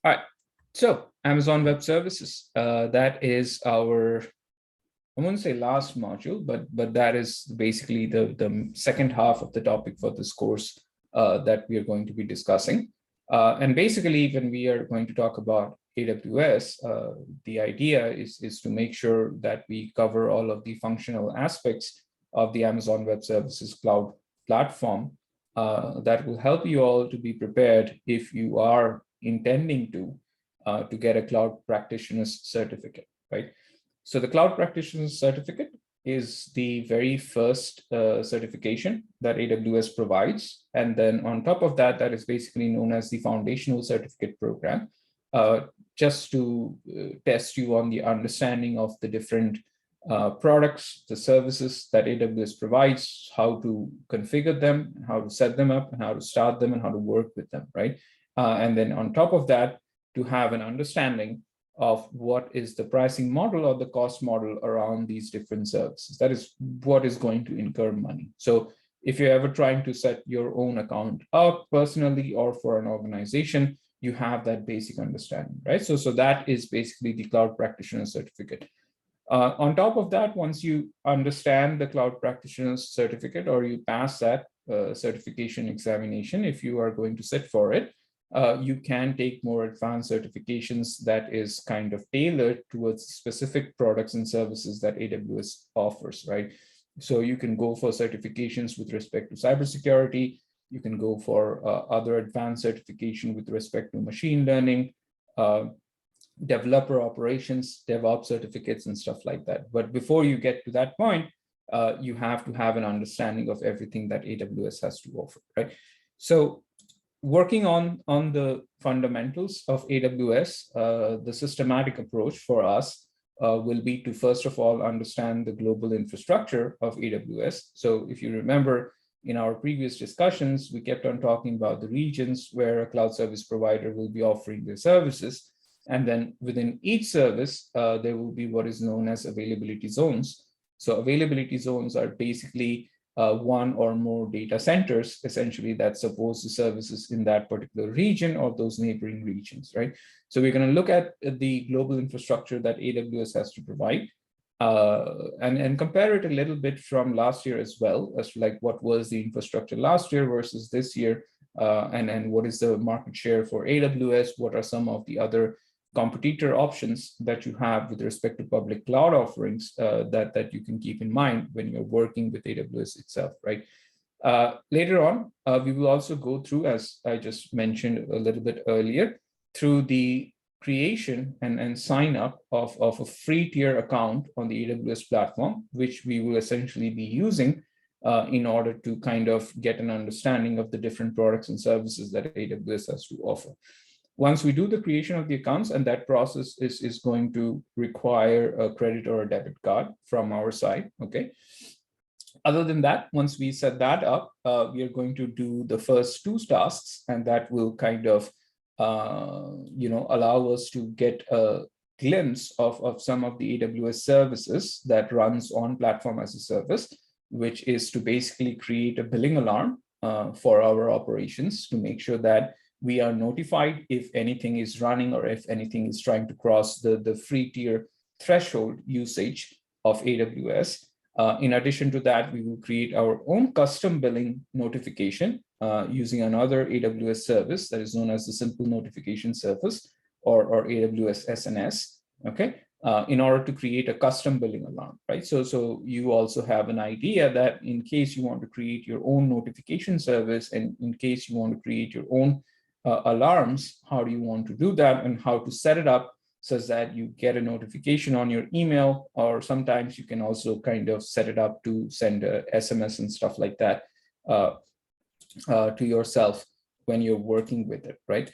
All right. So Amazon Web Services, that is our, I wouldn't say last module, but that is basically the second half of the topic for this course that we are going to be discussing. And basically, when we are going to talk about AWS, the idea is to make sure that we cover all of the functional aspects of the Amazon Web Services cloud platform that will help you all to be prepared if you are intending to get a cloud practitioner's certificate, right? So the cloud practitioner's certificate is the very first certification that AWS provides. And then on top of that, that is basically known as the foundational certificate program, just to test you on the understanding of the different products, the services that AWS provides, how to configure them, how to set them up, and how to start them, and how to work with them, right? And then on top of that, to have an understanding of what is the pricing model or the cost model around these different services. That is what is going to incur money. So if you're ever trying to set your own account up personally or for an organization, you have that basic understanding, right? So that is basically the cloud practitioner certificate. On top of that, once you understand the cloud practitioner's certificate or you pass that certification examination, if you are going to sit for it, you can take more advanced certifications that is kind of tailored towards specific products and services that AWS offers, right? So you can go for certifications with respect to cybersecurity. You can go for other advanced certification with respect to machine learning, developer operations, DevOps certificates, and stuff like that. But before you get to that point, you have to have an understanding of everything that AWS has to offer, right? So working on the fundamentals of AWS, the systematic approach for us will be to, first of all, understand the global infrastructure of AWS. So if you remember, in our previous discussions, we kept on talking about the regions where a cloud service provider will be offering their services. And then within each service, there will be what is known as availability zones. So availability zones are basically one or more data centers, essentially, that support the services in that particular region or those neighboring regions, right? So we're going to look at the global infrastructure that AWS has to provide and compare it a little bit from last year as well, as to like what was the infrastructure last year versus this year, and what is the market share for AWS, what are some of the other competitor options that you have with respect to public cloud offerings that you can keep in mind when you're working with AWS itself, right? Later on, we will also go through, as I just mentioned a little bit earlier, through the creation and sign up of a free tier account on the AWS platform, which we will essentially be using in order to kind of get an understanding of the different products and services that AWS has to offer. Once we do the creation of the accounts, and that process is going to require a credit or a debit card from our side, okay? Other than that, once we set that up, we are going to do the first two tasks, and that will kind of, allow us to get a glimpse of some of the AWS services that runs on platform as a service, which is to basically create a billing alarm for our operations to make sure that we are notified if anything is running or if anything is trying to cross the free tier threshold usage of AWS. In addition to that, we will create our own custom billing notification using another AWS service that is known as the Simple Notification Service, or AWS SNS, okay, in order to create a custom billing alarm, right? So you also have an idea that in case you want to create your own notification service, and in case you want to create your own alarms, how do you want to do that and how to set it up such that you get a notification on your email, or sometimes you can also kind of set it up to send a SMS and stuff like that to yourself when you're working with it, right?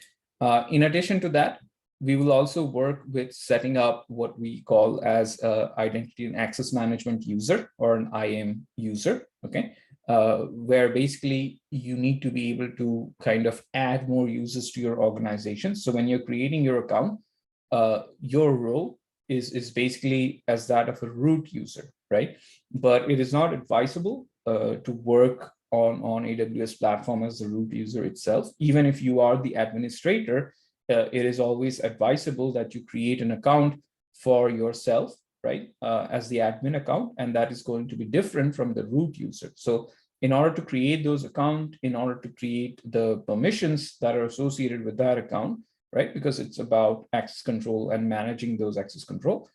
In addition to that, we will also work with setting up what we call as identity and access management user, or an IAM user, okay? Where basically you need to be able to kind of add more users to your organization. So when you're creating your account, your role is basically as that of a root user, right? But it is not advisable to work on AWS platform as the root user itself. Even if you are the administrator, it is always advisable that you create an account for yourself, right, as the admin account, and that is going to be different from the root user. So in order to create those accounts, in order to create the permissions that are associated with that account, right, because it's about access control and managing those access control,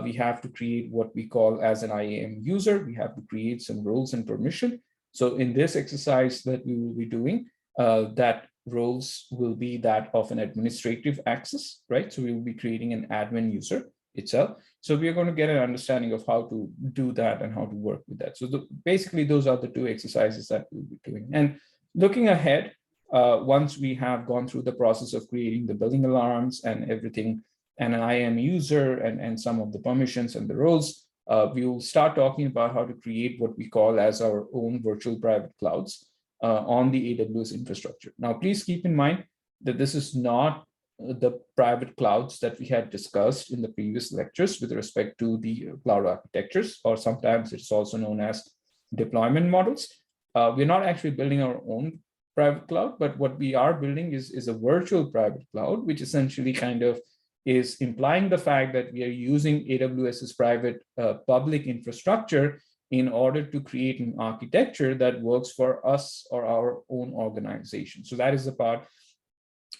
we have to create what we call as an IAM user. We have to create some roles and permission. So in this exercise that we will be doing, that roles will be that of an administrative access, right? So we will be creating an admin user itself. So we are going to get an understanding of how to do that and how to work with that. So basically, those are the two exercises that we'll be doing. And looking ahead, once we have gone through the process of creating the billing alarms and everything, and an IAM user and some of the permissions and the roles, we will start talking about how to create what we call as our own virtual private clouds on the AWS infrastructure. Now, please keep in mind that this is not the private clouds that we had discussed in the previous lectures with respect to the cloud architectures, or sometimes it's also known as deployment models. We're not actually building our own private cloud, but what we are building is a virtual private cloud, which essentially kind of is implying the fact that we are using AWS's private public infrastructure in order to create an architecture that works for us or our own organization. So that is the part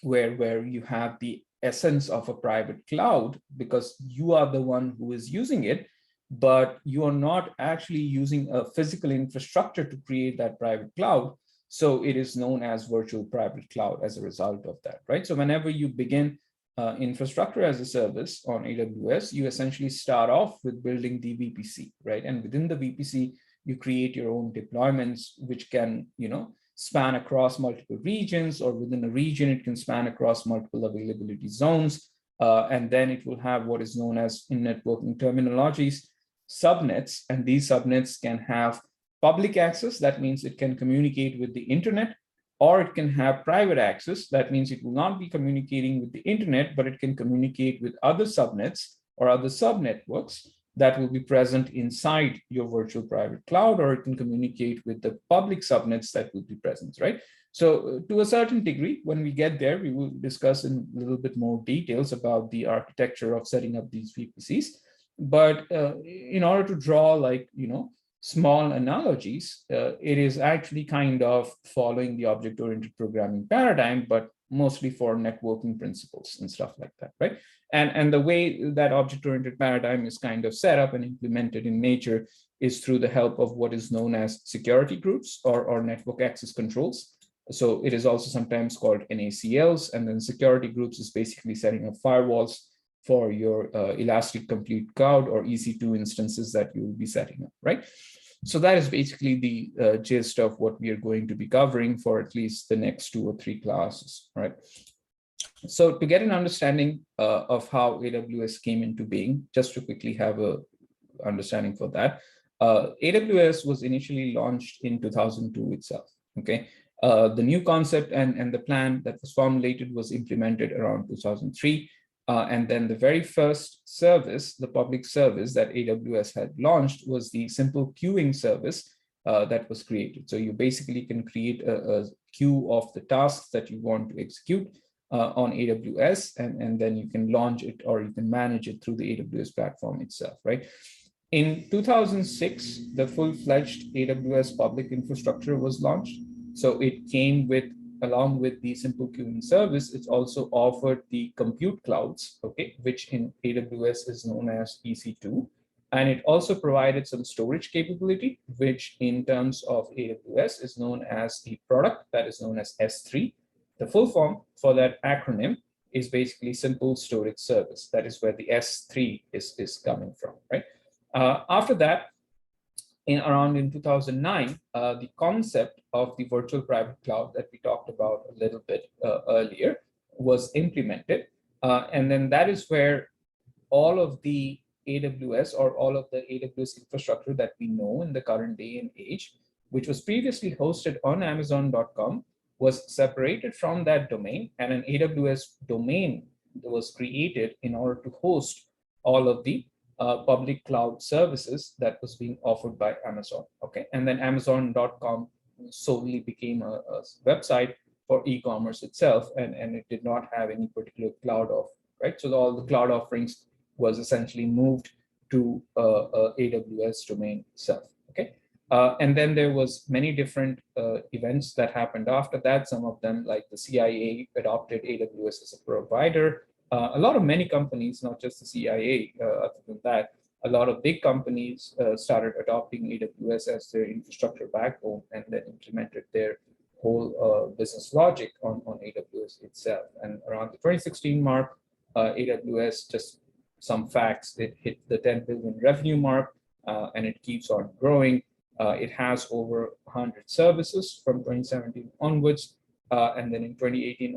where you have the essence of a private cloud, because you are the one who is using it, but you are not actually using a physical infrastructure to create that private cloud. So it is known as virtual private cloud as a result of that, right? So whenever you begin infrastructure as a service on AWS, you essentially start off with building the VPC, right? And within the VPC, you create your own deployments, which can, span across multiple regions, or within a region, it can span across multiple availability zones. And then it will have what is known as, in networking terminologies, subnets. And these subnets can have public access. That means it can communicate with the internet, or it can have private access. That means it will not be communicating with the internet, but it can communicate with other subnets or other subnetworks that will be present inside your virtual private cloud, or it can communicate with the public subnets that will be present, right? So to a certain degree, when we get there, we will discuss in a little bit more details about the architecture of setting up these VPCs. But in order to draw small analogies, it is actually kind of following the object-oriented programming paradigm, but mostly for networking principles and stuff like that, right? And the way that object-oriented paradigm is kind of set up and implemented in nature is through the help of what is known as security groups or network access controls. So it is also sometimes called NACLs, and then security groups is basically setting up firewalls for your Elastic Complete Cloud or EC2 instances that you will be setting up, right? So that is basically the gist of what we are going to be covering for at least the next 2 or 3 classes, right? So to get an understanding of how AWS came into being, just to quickly have a understanding for that, AWS was initially launched in 2002 itself, okay? The new concept and the plan that was formulated was implemented around 2003. And then the very first service, the public service that AWS had launched, was the simple queuing service that was created. So you basically can create a queue of the tasks that you want to execute on AWS, and then you can launch it or you can manage it through the AWS platform itself, right? In 2006, the full-fledged AWS public infrastructure was launched. So it came with, along with the simple queuing service, it's also offered the compute clouds, okay, which in AWS is known as EC2. And it also provided some storage capability, which in terms of AWS is known as the product that is known as S3. The full form for that acronym is basically simple storage service. That is where the S3 is coming from, right? After that, in 2009, the concept of the virtual private cloud that we talked about a little bit earlier was implemented. And then that is where all of the AWS or all of the AWS infrastructure that we know in the current day and age, which was previously hosted on Amazon.com, was separated from that domain, and an AWS domain was created in order to host all of the public cloud services that was being offered by Amazon. Okay, and then Amazon.com solely became a website for e-commerce itself, and it did not have any particular cloud offering, right? So all the cloud offerings was essentially moved to AWS domain itself, okay? And then there was many different events that happened after that. Some of them, like the CIA, adopted AWS as a provider. A lot of many companies, not just the CIA, other than that, a lot of big companies started adopting AWS as their infrastructure backbone and then implemented their whole business logic on AWS itself. And around the 2016 mark, AWS, just some facts, it hit the 10 billion revenue mark, and it keeps on growing. It has over 100 services from 2017 onwards. And then in 2018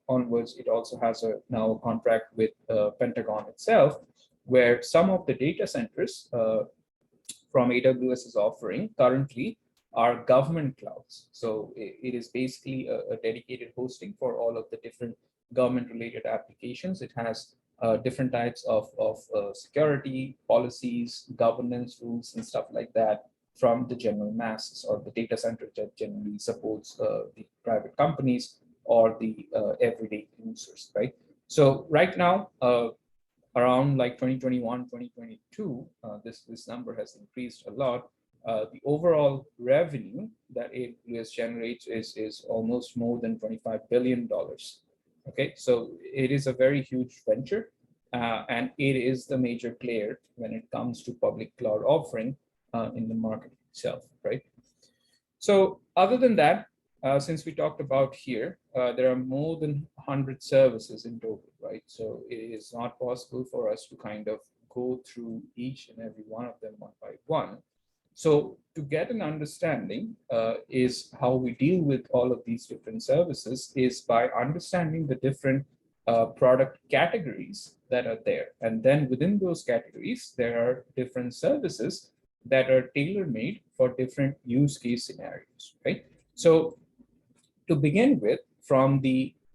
onwards, it also has now a contract with Pentagon itself, where some of the data centers from AWS is offering currently are government clouds. So it is basically a dedicated hosting for all of the different government-related applications. It has different types of security, policies, governance rules, and stuff like that from the general masses, or the data center that generally supports the private companies or the everyday users, right? So right now, around like 2021, 2022, this number has increased a lot. The overall revenue that AWS generates is almost more than $25 billion. Okay, so it is a very huge venture, and it is the major player when it comes to public cloud offering in the market itself, right? So other than that, since we talked about here, there are more than 100 services in total, right? So it is not possible for us to kind of go through each and every one of them one by one. So to get an understanding is how we deal with all of these different services is by understanding the different product categories that are there. And then within those categories, there are different services that are tailor-made for different use case scenarios, right? So to begin with,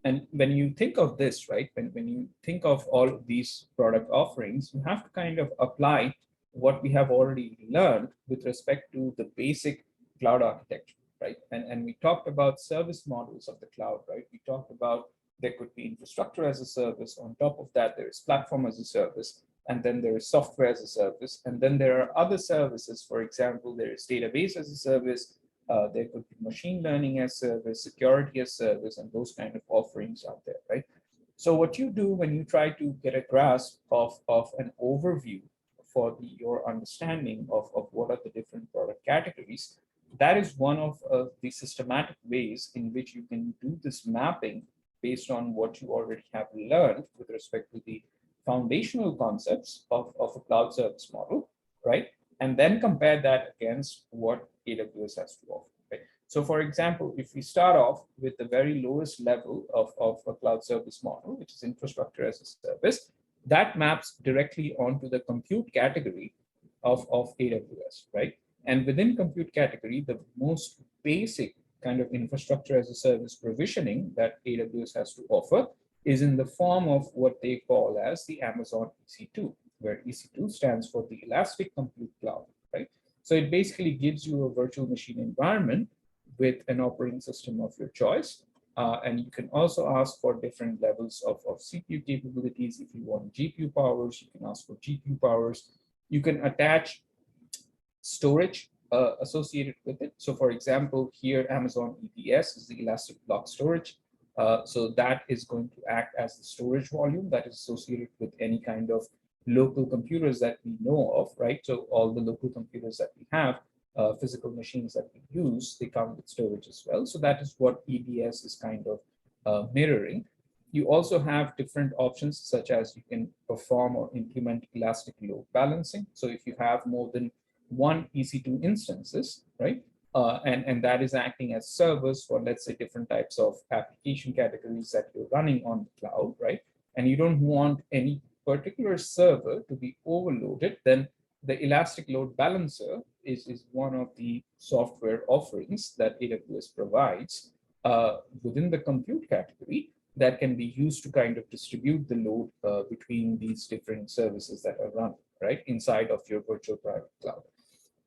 and when you think of this, right, when you think of all of these product offerings, you have to kind of apply what we have already learned with respect to the basic cloud architecture, right? And we talked about service models of the cloud, right? We talked about there could be infrastructure as a service. On top of that, there is platform as a service. And then there is software as a service. And then there are other services. For example, there is database as a service. There could be machine learning as service, security as service, and those kind of offerings out there, right? So what you do when you try to get a grasp of an overview for your understanding of what are the different product categories, that is one of the systematic ways in which you can do this mapping based on what you already have learned with respect to the foundational concepts of a cloud service model, right? And then compare that against what AWS has to offer, right? So for example, if we start off with the very lowest level of a cloud service model, which is infrastructure as a service, that maps directly onto the compute category of AWS, right? And within compute category, the most basic kind of infrastructure as a service provisioning that AWS has to offer is in the form of what they call as the Amazon EC2, where EC2 stands for the Elastic Compute Cloud, right? So it basically gives you a virtual machine environment with an operating system of your choice. And you can also ask for different levels of CPU capabilities. If you want GPU powers, you can ask for GPU powers. You can attach storage associated with it. So for example, here Amazon EBS is the Elastic Block Storage. So that is going to act as the storage volume that is associated with any kind of local computers that we know of, right? So all the local computers that we have, physical machines that we use, they come with storage as well. So that is what EBS is kind of mirroring. You also have different options, such as you can perform or implement elastic load balancing. So if you have more than one EC2 instances, right? And that is acting as servers for, let's say, different types of application categories that you're running on the cloud, right? And you don't want any particular server to be overloaded, then the elastic load balancer is one of the software offerings that AWS provides within the compute category that can be used to kind of distribute the load between these different services that are run, right, inside of your virtual private cloud.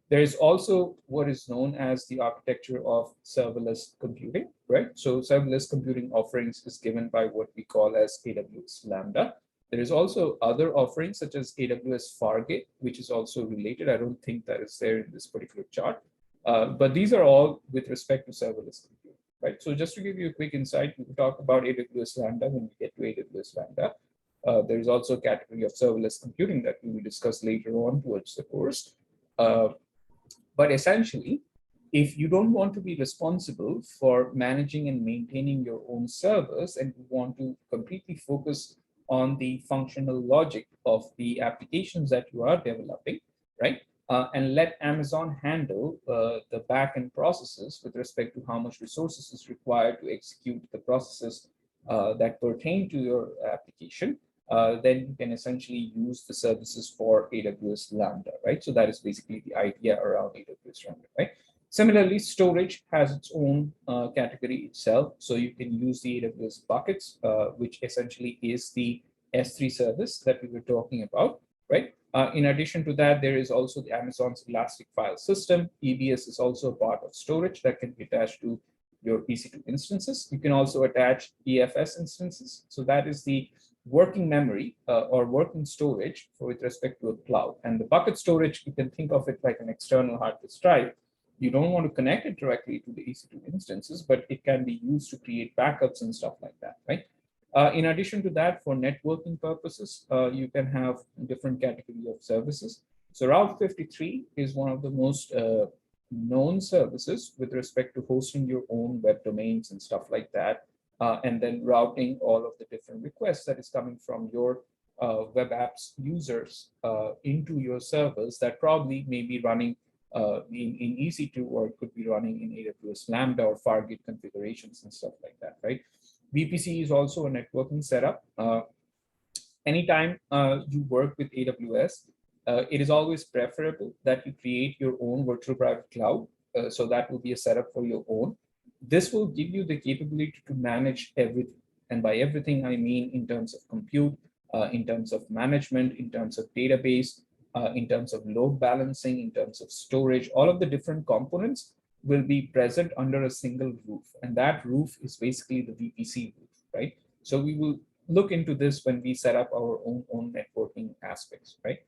There is also what is known as the architecture of serverless computing, right? So serverless computing offerings is given by what we call as AWS Lambda. There is also other offerings such as AWS Fargate, which is also related. I don't think that is there in this particular chart, but these are all with respect to serverless computing, right? So just to give you a quick insight, we will talk about AWS Lambda when we get to AWS Lambda. There is also a category of serverless computing that we will discuss later on towards the course. Uh, but essentially, if you don't want to be responsible for managing and maintaining your own servers and you want to completely focus on the functional logic of the applications that you are developing, right? And let Amazon handle the backend processes with respect to how much resources is required to execute the processes that pertain to your application, then you can essentially use the services for AWS Lambda, right? So that is basically the idea around AWS Lambda, right? Similarly, storage has its own category itself. So you can use the AWS buckets, which essentially is the S3 service that we were talking about, right? In addition to that, there is also the Amazon's Elastic File System. EBS is also a part of storage that can be attached to your EC2 instances. You can also attach EFS instances. So that is the working memory or working storage with respect to a cloud. And the bucket storage, you can think of it like an external hard disk drive. You don't want to connect it directly to the EC2 instances, but it can be used to create backups and stuff like that, right? In addition to that, for networking purposes, you can have different category of services. So Route 53 is one of the most known services with respect to hosting your own web domains and stuff like that, and then routing all of the different requests that is coming from your web apps users into your servers that probably may be running in EC2, or it could be running in AWS Lambda or Fargate configurations and stuff like that, right? VPC is also a networking setup. Anytime you work with AWS, it is always preferable that you create your own virtual private cloud. So that will be a setup for your own. This will give you the capability to manage everything. And by everything, I mean in terms of compute, in terms of management, in terms of database, in terms of load balancing, in terms of storage, all of the different components will be present under a single roof. And that roof is basically the VPC roof, right? So we will look into this when we set up our own networking aspects, right?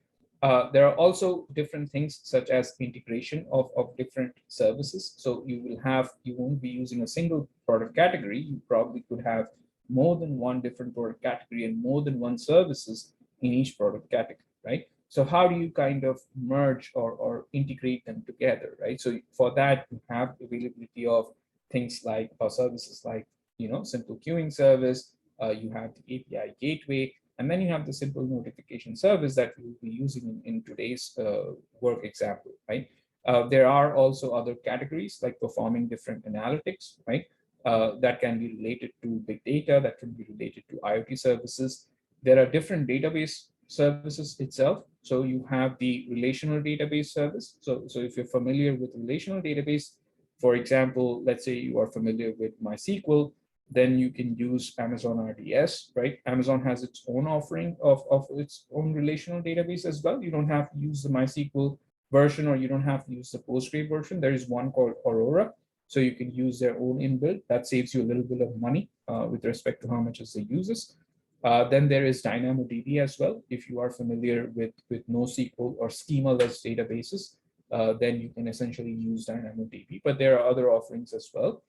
There are also different things such as integration of different services. So you won't be using a single product category. You probably could have more than one different product category and more than one services in each product category, right? So how do you kind of merge or integrate them together, right? So for that, you have availability of things like services like, simple queuing service, you have the API gateway, and then you have the simple notification service that we will be using in today's work example, right? There are also other categories like performing different analytics, right? That can be related to big data, that can be related to IoT services. There are different database services itself. So you have the relational database service. So if you're familiar with relational database, for example, let's say you are familiar with MySQL, then you can use Amazon RDS, right? Amazon has its own offering of its own relational database as well. You don't have to use the MySQL version, or you don't have to use the Postgre version. There is one called Aurora. So you can use their own inbuilt. That saves you a little bit of money with respect to how much is the uses. Then there is DynamoDB as well. If you are familiar with NoSQL or schema-less databases, then you can essentially use DynamoDB. But there are other offerings as well.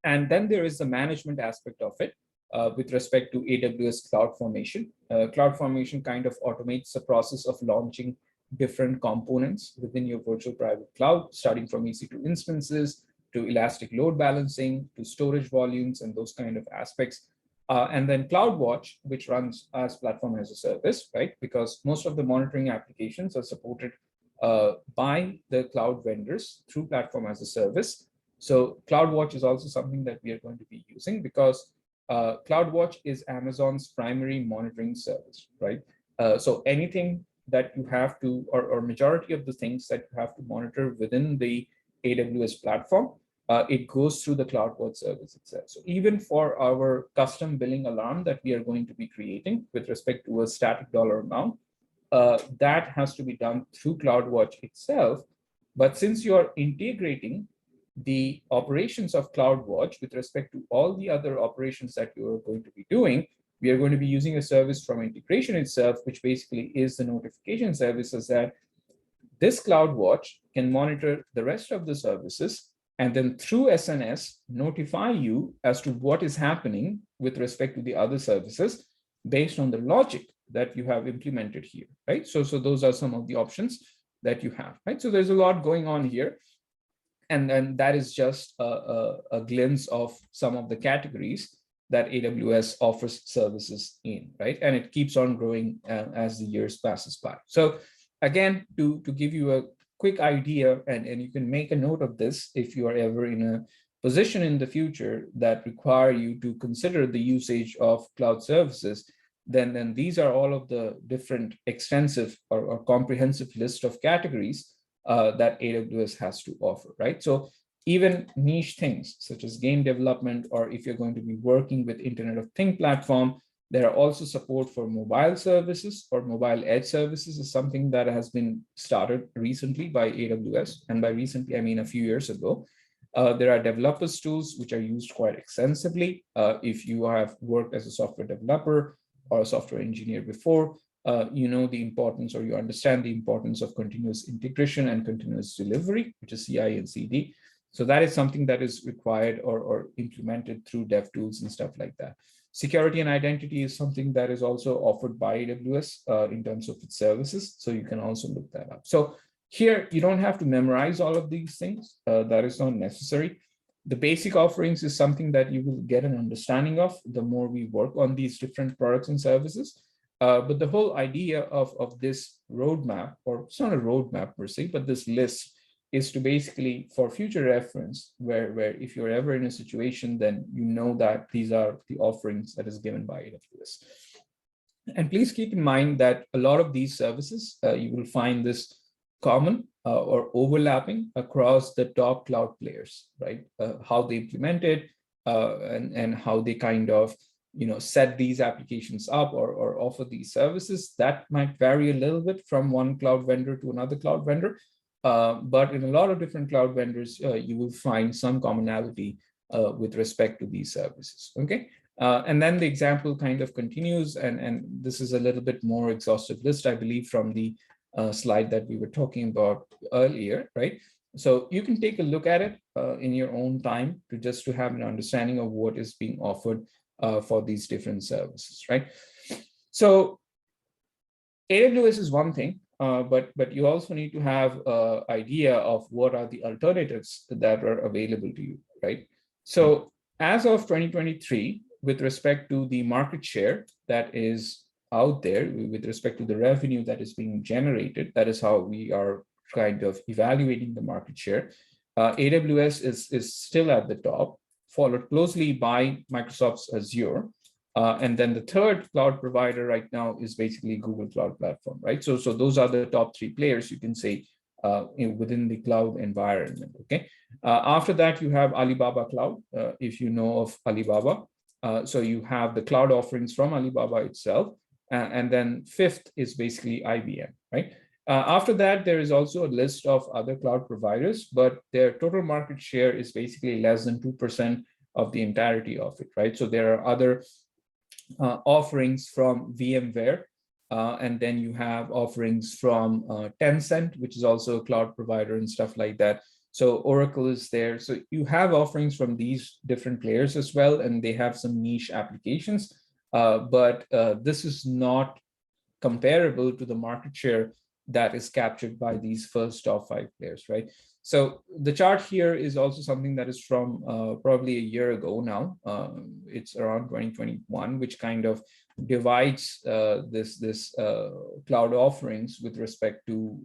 And then there is the management aspect of it with respect to AWS CloudFormation. CloudFormation kind of automates the process of launching different components within your virtual private cloud, starting from EC2 instances to elastic load balancing to storage volumes and those kind of aspects. And then CloudWatch, which runs as platform as a service, right? Because most of the monitoring applications are supported by the cloud vendors through platform as a service. So CloudWatch is also something that we are going to be using because CloudWatch is Amazon's primary monitoring service, right? So anything that you have to, or majority of the things that you have to monitor within the AWS platform, it goes through the CloudWatch service itself. So even for our custom billing alarm that we are going to be creating with respect to a static dollar amount, that has to be done through CloudWatch itself. But since you're integrating the operations of CloudWatch with respect to all the other operations that you're going to be doing, we are going to be using a service from integration itself, which basically is the notification services that this CloudWatch can monitor the rest of the services and then through SNS notify you as to what is happening with respect to the other services based on the logic that you have implemented here, right? So those are some of the options that you have, right? So there's a lot going on here. And then that is just a glimpse of some of the categories that AWS offers services in, right? And it keeps on growing as the years passes by. So again, to give you a quick idea, and you can make a note of this if you are ever in a position in the future that require you to consider the usage of cloud services, then these are all of the different extensive or comprehensive list of categories that AWS has to offer, right? So even niche things such as game development, or if you're going to be working with Internet of Things platform, there are also support for mobile services, or mobile edge services is something that has been started recently by AWS. And by recently, I mean a few years ago. There are developers tools which are used quite extensively. If you have worked as a software developer or a software engineer before, you know the importance, or you understand the importance of continuous integration and continuous delivery, which is CI and CD. So that is something that is required or implemented through dev tools and stuff like that. Security and identity is something that is also offered by AWS in terms of its services. So you can also look that up. So here, you don't have to memorize all of these things. That is not necessary. The basic offerings is something that you will get an understanding of the more we work on these different products and services. But the whole idea of this roadmap, or it's not a roadmap per se, but this list is to basically, for future reference, where if you're ever in a situation, then you know that these are the offerings that is given by AWS. And please keep in mind that a lot of these services, you will find this common or overlapping across the top cloud players, right? How they implement it and how they kind of set these applications up or offer these services. That might vary a little bit from one cloud vendor to another cloud vendor. But in a lot of different cloud vendors, you will find some commonality with respect to these services, okay? And then the example kind of continues, and this is a little bit more exhaustive list, I believe, from the slide that we were talking about earlier, right? So you can take a look at it in your own time to have an understanding of what is being offered for these different services, right? So AWS is one thing, but you also need to have an idea of what are the alternatives that are available to you, right? So as of 2023, with respect to the market share that is out there, with respect to the revenue that is being generated, that is how we are kind of evaluating the market share. AWS is still at the top, followed closely by Microsoft's Azure. And then the third cloud provider right now is basically Google Cloud Platform, right? So those are the top three players, you can say, within the cloud environment, okay? After that, you have Alibaba Cloud, if you know of Alibaba. So you have the cloud offerings from Alibaba itself. And then fifth is basically IBM, right? After that, there is also a list of other cloud providers, but their total market share is basically less than 2% of the entirety of it, right? So there are other offerings from VMware, and then you have offerings from Tencent, which is also a cloud provider and stuff like that. So Oracle is there. So you have offerings from these different players as well, and they have some niche applications, but this is not comparable to the market share that is captured by these first top 5 players, right? So the chart here is also something that is from probably a year ago now. It's around 2021, which kind of divides this cloud offerings with respect to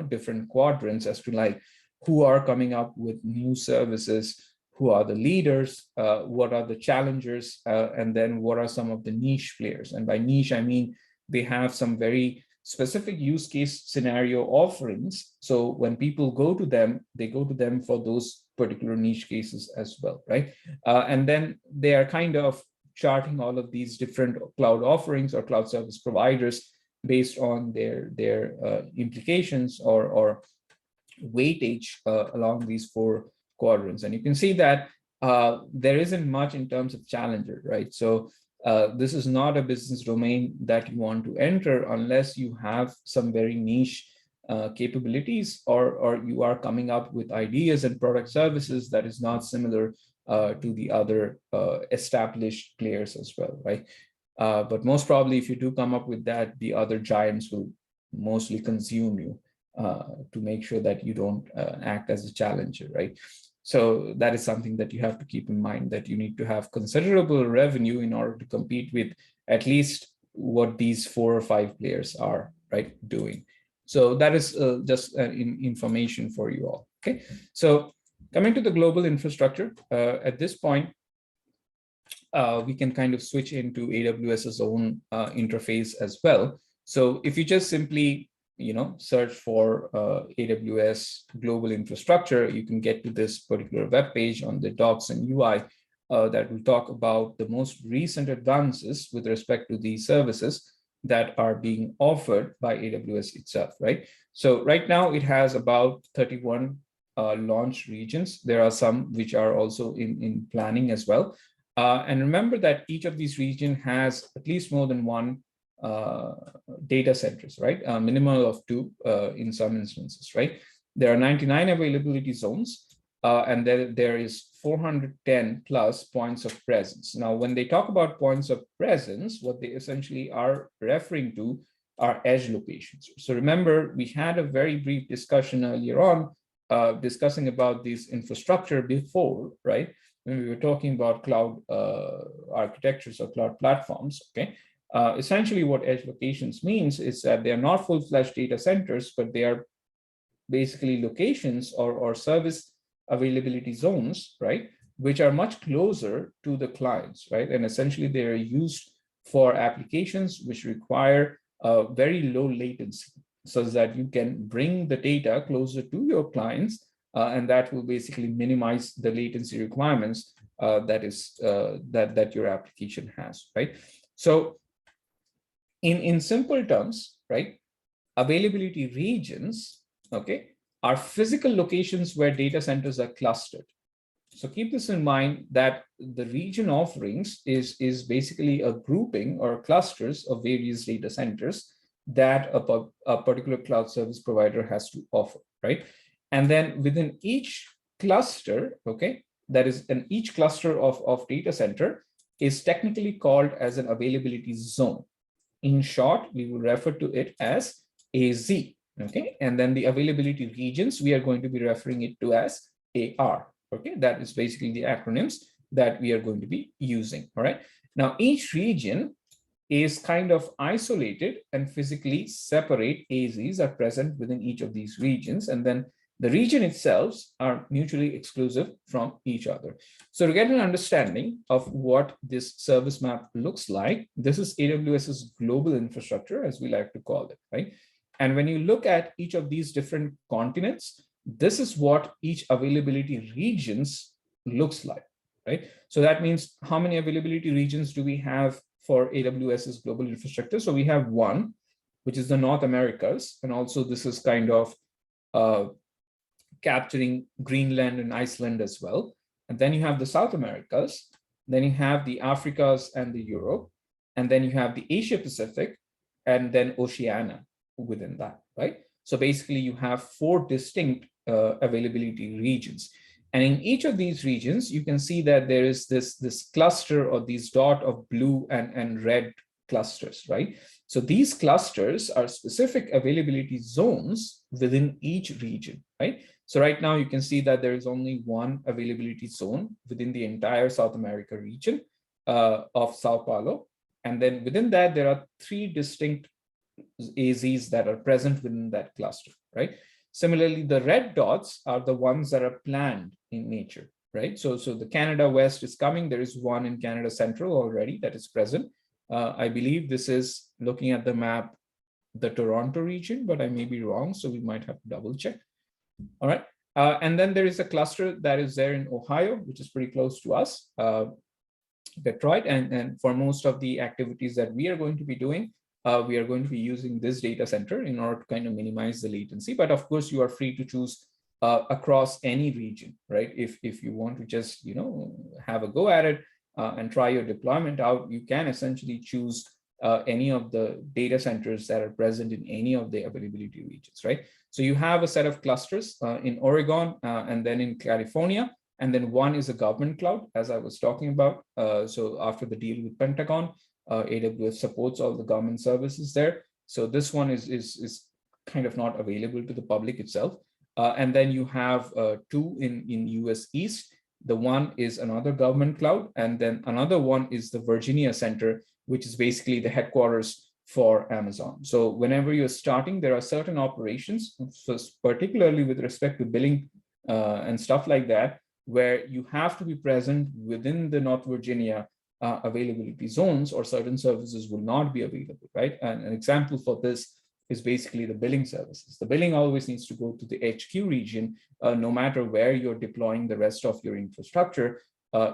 different quadrants as to like who are coming up with new services, who are the leaders, what are the challengers, and then what are some of the niche players. And by niche, I mean they have some very specific use case scenario offerings. So when people go to them, they go to them for those particular niche cases as well, right? And then they are kind of charting all of these different cloud offerings or cloud service providers based on their implications or weightage along these four quadrants. And you can see that there isn't much in terms of challenger, right? So this is not a business domain that you want to enter unless you have some very niche capabilities, or you are coming up with ideas and product services that is not similar to the other established players as well, right? But most probably, if you do come up with that, the other giants will mostly consume you to make sure that you don't act as a challenger, right? So that is something that you have to keep in mind, that you need to have considerable revenue in order to compete with at least what these 4 or 5 players are, right, doing. So that is just information for you all. Okay, so coming to the global infrastructure, at this point, we can kind of switch into AWS's own interface as well. So if you just simply, search for AWS global infrastructure, you can get to this particular web page on the docs and UI that will talk about the most recent advances with respect to these services that are being offered by AWS itself, right? So right now it has about 31 launch regions. There are some which are also in planning as well. And remember that each of these regions has at least more than one data centers, right? A minimum of 2 in some instances, right? There are 99 availability zones, and there is 410 plus points of presence. Now, when they talk about points of presence, what they essentially are referring to are edge locations. So remember, we had a very brief discussion earlier on discussing about this infrastructure before, right? When we were talking about cloud architectures or cloud platforms, okay? Essentially what edge locations means is that they are not full-fledged data centers, but they are basically locations or service availability zones, right, which are much closer to the clients, right? And essentially they are used for applications which require very low latency, so that you can bring the data closer to your clients, and that will basically minimize the latency requirements that your application has, right? So in simple terms, right, availability regions, okay, are physical locations where data centers are clustered. So keep this in mind, that the region offerings is basically a grouping or clusters of various data centers that a particular cloud service provider has to offer, right? And then within each cluster, okay, that is, in each cluster of data center is technically called as an availability zone. In short, we will refer to it as AZ, okay? And then the availability regions, we are going to be referring it to as AR, okay? That is basically the acronyms that we are going to be using, all right? Now, each region is kind of isolated, and physically separate AZs are present within each of these regions. And then the region itself are mutually exclusive from each other. So to get an understanding of what this service map looks like, this is AWS's global infrastructure, as we like to call it, right? And when you look at each of these different continents, this is what each availability regions looks like, right? So that means how many availability regions do we have for AWS's global infrastructure? So we have one, which is the North Americas. And also this is kind of capturing Greenland and Iceland as well. And then you have the South Americas, then you have the Africas and the Europe, and then you have the Asia Pacific, and then Oceania within that, right? So basically you have 4 distinct availability regions. And in each of these regions, you can see that there is this cluster or these dot of blue and red clusters, right? So these clusters are specific availability zones within each region, right? So right now you can see that there is only one availability zone within the entire South America region of Sao Paulo. And then within that, there are 3 distinct AZs that are present within that cluster, right? Similarly, the red dots are the ones that are planned in nature, right? So the Canada West is coming. There is one in Canada Central already that is present. I believe this is, looking at the map, the Toronto region, but I may be wrong, so we might have to double check. All right. And then there is a cluster that is there in Ohio, which is pretty close to us, Detroit. And for most of the activities that we are going to be doing, we are going to be using this data center in order to kind of minimize the latency. But of course, you are free to choose across any region, right? If you want to just, have a go at it and try your deployment out, you can essentially choose any of the data centers that are present in any of the availability regions, right? So you have a set of clusters in Oregon and then in California, and then one is a government cloud, as I was talking about. So after the deal with Pentagon, AWS supports all the government services there. So this one is kind of not available to the public itself. And then you have two in US East. The one is another government cloud, and then another one is the Virginia Center, which is basically the headquarters for Amazon. So whenever you're starting, there are certain operations, so particularly with respect to billing and stuff like that, where you have to be present within the North Virginia availability zones, or certain services will not be available, right? And an example for this is basically the billing services. The billing always needs to go to the HQ region, no matter where you're deploying the rest of your infrastructure.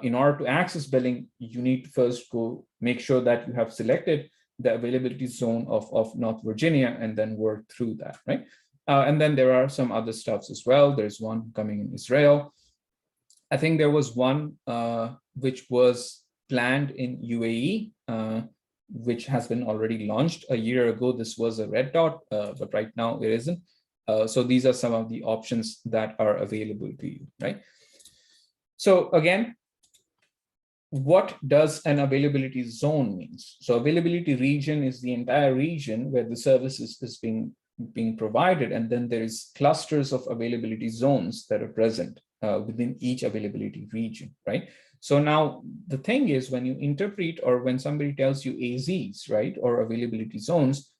In order to access billing, you need to first go make sure that you have selected the availability zone of North Virginia and then work through that, right? And then there are some other stuffs as well. There's one coming in Israel. I think there was one which was planned in UAE, which has been already launched a year ago. This was a red dot, but right now it isn't. So these are some of the options that are available to you, right? So again, what does an availability zone means? So availability region is the entire region where the service is being provided, and then there is clusters of availability zones that are present within each availability region, right? So now the thing is, when you interpret, or when somebody tells you AZs, right, or availability zones,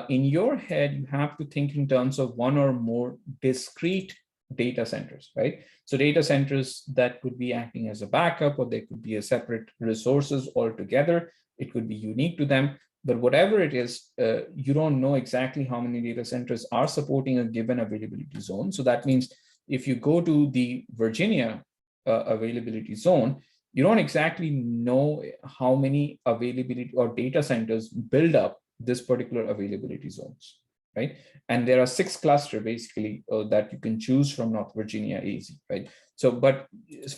in your head, you have to think in terms of one or more discrete data centers, right? So data centers that could be acting as a backup, or they could be a separate resources altogether. It could be unique to them. But whatever it is, you don't know exactly how many data centers are supporting a given availability zone. So that means if you go to the Virginia availability zone, you don't exactly know how many availability or data centers build up this particular availability zones, right? And there are 6 clusters basically that you can choose from North Virginia AZ, right? So, but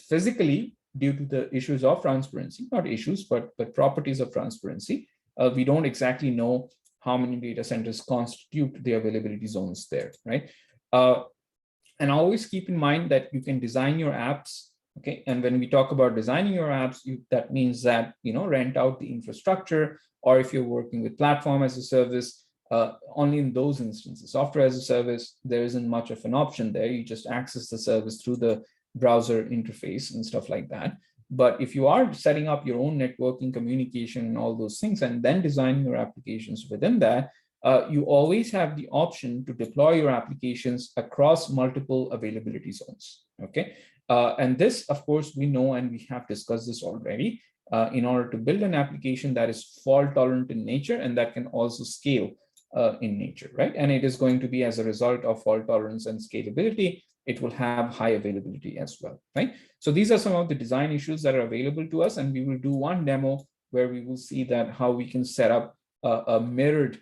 physically, due to the issues of transparency, not issues, but properties of transparency, we don't exactly know how many data centers constitute the availability zones there, right? And always keep in mind that you can design your apps. Okay, and when we talk about designing your apps, that means that, rent out the infrastructure, or if you're working with platform as a service, only in those instances. Software as a service, there isn't much of an option there. You just access the service through the browser interface and stuff like that. But if you are setting up your own networking, communication, and all those things, and then designing your applications within that, you always have the option to deploy your applications across multiple availability zones. Okay. And this, of course, we know, and we have discussed this already, in order to build an application that is fault tolerant in nature and that can also scale in nature, right? And it is going to be as a result of fault tolerance and scalability, it will have high availability as well, right? So these are some of the design issues that are available to us, and we will do one demo where we will see that how we can set up a mirrored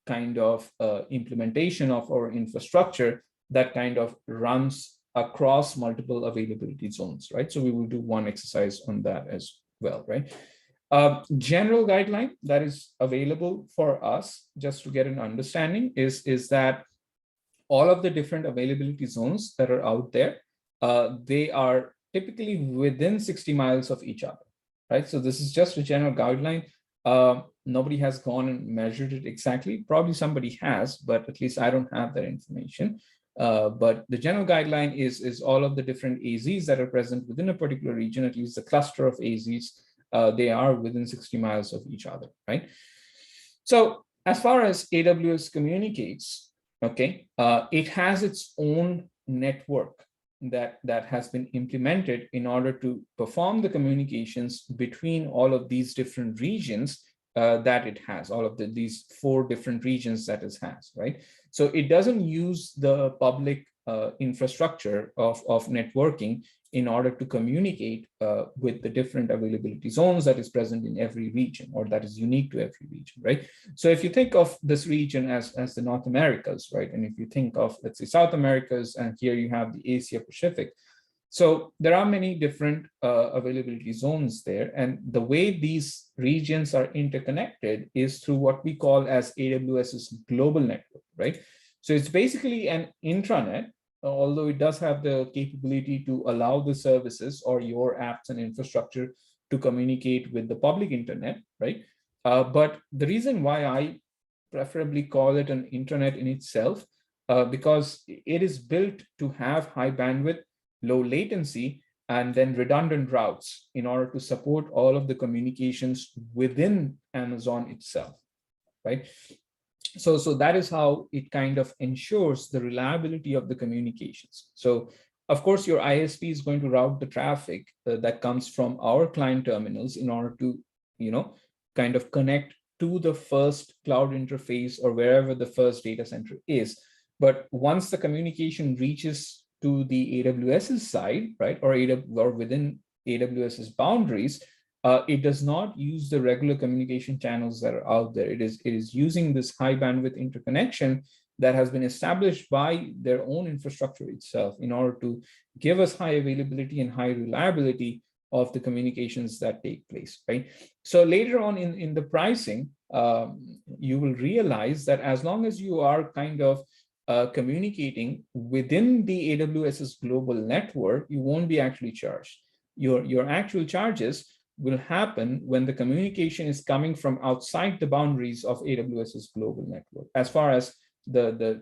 kind of implementation of our infrastructure that kind of runs across multiple availability zones, right? So we will do one exercise on that as well, right? General guideline that is available for us, just to get an understanding, is that all of the different availability zones that are out there, they are typically within 60 miles of each other, right? So this is just a general guideline. Nobody has gone and measured it exactly. Probably somebody has, but at least I don't have that information. But the general guideline is all of the different AZs that are present within a particular region, at least the cluster of AZs, they are within 60 miles of each other, right? So as far as AWS communicates, okay, it has its own network that has been implemented in order to perform the communications between all of these different regions that it has, all of these 4 different regions that it has, right? So it doesn't use the public infrastructure of networking in order to communicate with the different availability zones that is present in every region, or that is unique to every region, right? So if you think of this region as the North Americas, right? And if you think of, let's say, South Americas, and here you have the Asia Pacific. So there are many different availability zones there. And the way these regions are interconnected is through what we call as AWS's global network, right? So it's basically an intranet, although it does have the capability to allow the services or your apps and infrastructure to communicate with the public internet, right? But the reason why I preferably call it an intranet in itself, because it is built to have high bandwidth, low latency, and then redundant routes in order to support all of the communications within Amazon itself, right? So that is how it kind of ensures the reliability of the communications. So of course, your ISP is going to route the traffic that comes from our client terminals in order to, kind of connect to the first cloud interface or wherever the first data center is. But once the communication reaches to the AWS's side, right, or within AWS's boundaries, it does not use the regular communication channels that are out there. It is using this high bandwidth interconnection that has been established by their own infrastructure itself in order to give us high availability and high reliability of the communications that take place, right? So later on in the pricing, you will realize that as long as you are kind of communicating within the AWS's global network, you won't be actually charged. Your actual charges will happen when the communication is coming from outside the boundaries of AWS's global network, as far as the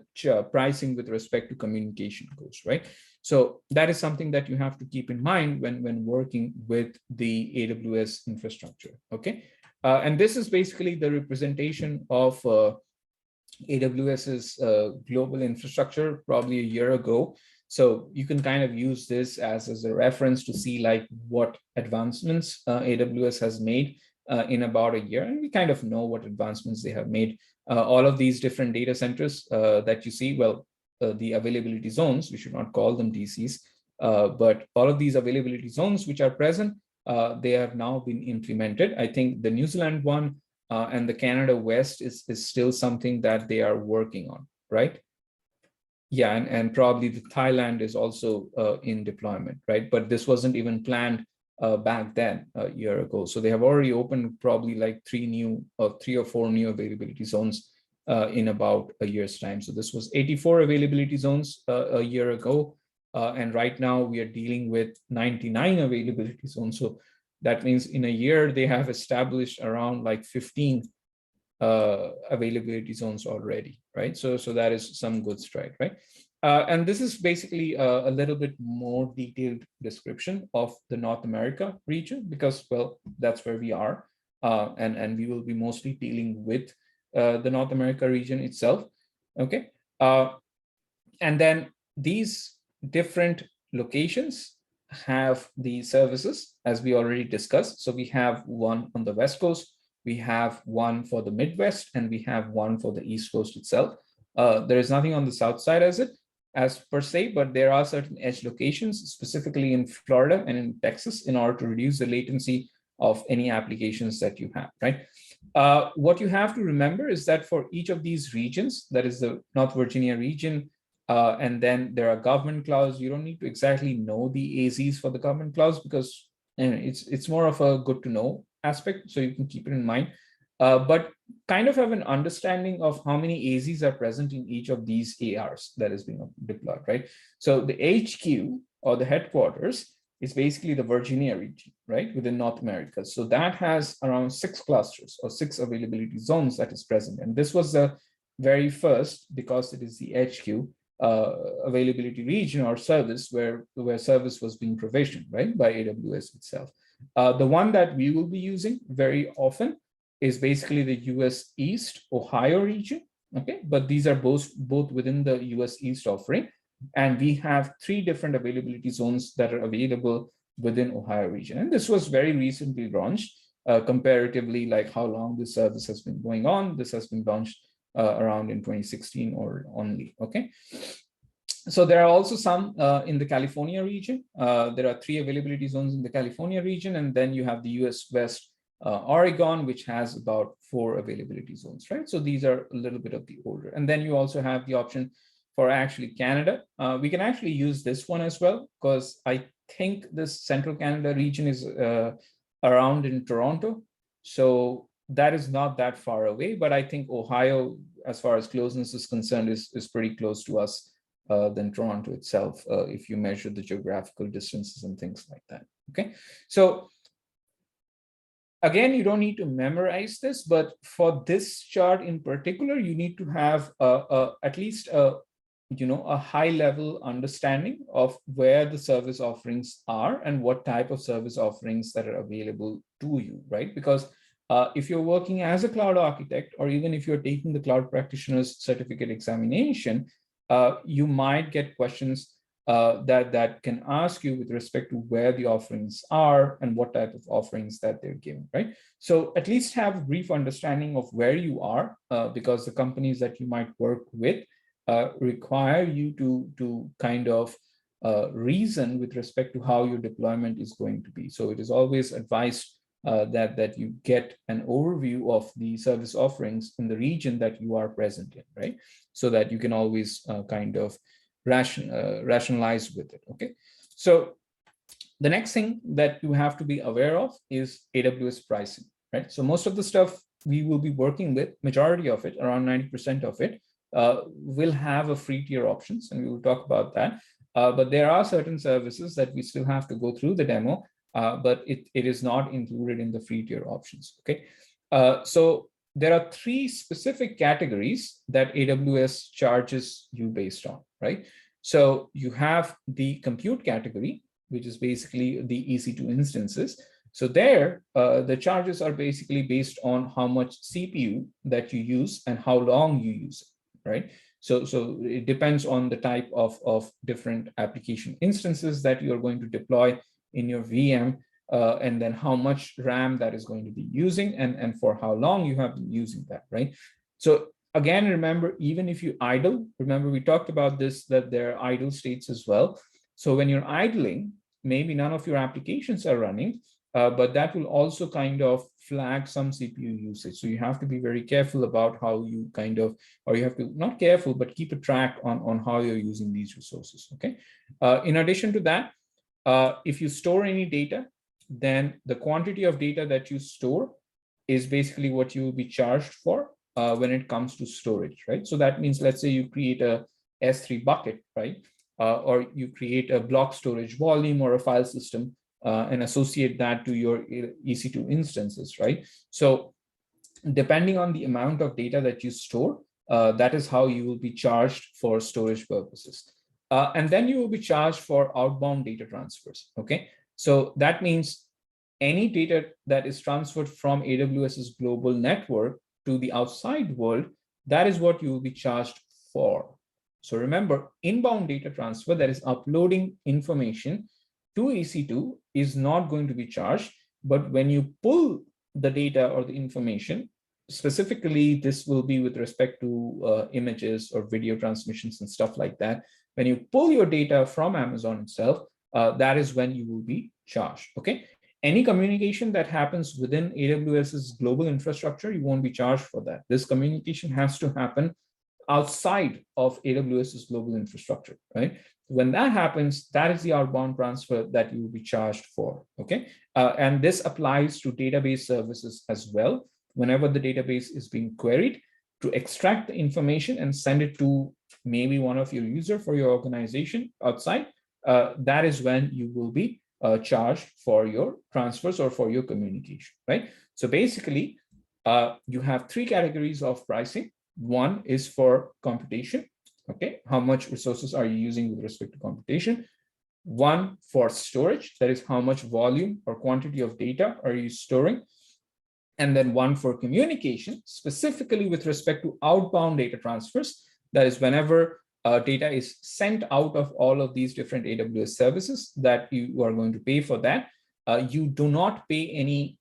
pricing with respect to communication goes, right? So that is something that you have to keep in mind when working with the AWS infrastructure, okay? And this is basically the representation of AWS's global infrastructure probably a year ago. So you can kind of use this as a reference to see like what advancements AWS has made in about a year. And we kind of know what advancements they have made. All of these different data centers that you see, well, the availability zones, we should not call them DCs, but all of these availability zones which are present, they have now been implemented. I think the New Zealand one and the Canada West is still something that they are working on, right? Yeah, and probably the Thailand is also in deployment, right? But this wasn't even planned back then a year ago. So they have already opened probably like three or four new availability zones in about a year's time. So this was 84 availability zones a year ago. And right now we are dealing with 99 availability zones. So that means in a year, they have established around like 15 availability zones already, right? So that is some good stride, right? And this is basically a little bit more detailed description of the North America region, because, well, that's where we are. And we will be mostly dealing with the North America region itself, okay? And then these different locations have the services, as we already discussed. So we have one on the West Coast, we have one for the Midwest, and we have one for the East Coast itself. There is nothing on the South side as per se, but there are certain edge locations, specifically in Florida and in Texas, in order to reduce the latency of any applications that you have, right? What you have to remember is that for each of these regions, that is the North Virginia region, and then there are government clouds. You don't need to exactly know the AZs for the government clouds, because it's more of a good to know aspect, so you can keep it in mind. But kind of have an understanding of how many AZs are present in each of these ARs that is being deployed, right? So the HQ, or the headquarters, is basically the Virginia region, right, within North America. So that has around 6 clusters or 6 availability zones that is present. And this was the very first, because it is the HQ, availability region or service where service was being provisioned, right, by AWS itself. The one that we will be using very often is basically the US East Ohio region, okay? But these are both within the US East offering. And we have 3 different availability zones that are available within Ohio region. And this was very recently launched, comparatively, like how long this service has been going on. This has been launched around in 2016 or only, okay? So there are also some in the California region. There are 3 availability zones in the California region, and then you have the US West, Oregon, which has about 4 availability zones, right? So these are a little bit of the older. And then you also have the option for actually Canada. We can actually use this one as well, because I think this Central Canada region is around in Toronto. So that is not that far away, but I think Ohio, as far as closeness is concerned, is pretty close to us than Toronto itself, if you measure the geographical distances and things like that. Okay, so again, you don't need to memorize this, but for this chart in particular, you need to have at least a high level understanding of where the service offerings are and what type of service offerings that are available to you, right? Because if you're working as a cloud architect, or even if you're taking the cloud practitioner's certificate examination, you might get questions that can ask you with respect to where the offerings are and what type of offerings that they're giving, right? So at least have a brief understanding of where you are, because the companies that you might work with require you to kind of reason with respect to how your deployment is going to be. So it is always advised that you get an overview of the service offerings in the region that you are present in, right? So that you can always kind of rationalize with it, okay? So the next thing that you have to be aware of is AWS pricing, right? So most of the stuff we will be working with, majority of it, around 90% of it, will have a free tier options, and we will talk about that. But there are certain services that we still have to go through the demo, but it is not included in the free tier options, okay? So there are 3 specific categories that AWS charges you based on, right? So you have the compute category, which is basically the EC2 instances. So there, the charges are basically based on how much CPU that you use and how long you use it, right? So it depends on the type of different application instances that you're going to deploy in your VM, and then how much RAM that is going to be using, and for how long you have been using that, right? So again, remember, even if you idle, remember we talked about this, that there are idle states as well. So when you're idling, maybe none of your applications are running, but that will also kind of flag some CPU usage. So you have to be very careful about how you kind of, or you have to, not careful, but keep a track on how you're using these resources, okay? In addition to that, if you store any data, then the quantity of data that you store is basically what you will be charged for when it comes to storage, right? So that means, let's say you create a S3 bucket, right? Or you create a block storage volume or a file system and associate that to your EC2 instances, right? So depending on the amount of data that you store, that is how you will be charged for storage purposes. And then you will be charged for outbound data transfers, okay? So that means any data that is transferred from AWS's global network to the outside world, that is what you will be charged for. So remember, inbound data transfer, that is uploading information to EC2, is not going to be charged. But when you pull the data or the information, specifically, this will be with respect to images or video transmissions and stuff like that. When you pull your data from Amazon itself, that is when you will be charged, okay? Any communication that happens within AWS's global infrastructure, you won't be charged for that. This communication has to happen outside of AWS's global infrastructure, right? When that happens, that is the outbound transfer that you will be charged for, okay? And this applies to database services as well. Whenever the database is being queried, to extract the information and send it to maybe one of your users for your organization outside, that is when you will be charged for your transfers or for your communication, right? So basically, you have 3 categories of pricing. One is for computation, okay? How much resources are you using with respect to computation? One for storage, that is how much volume or quantity of data are you storing? And then one for communication, specifically with respect to outbound data transfers, that is whenever data is sent out of all of these different AWS services that you are going to pay for that. You do not pay any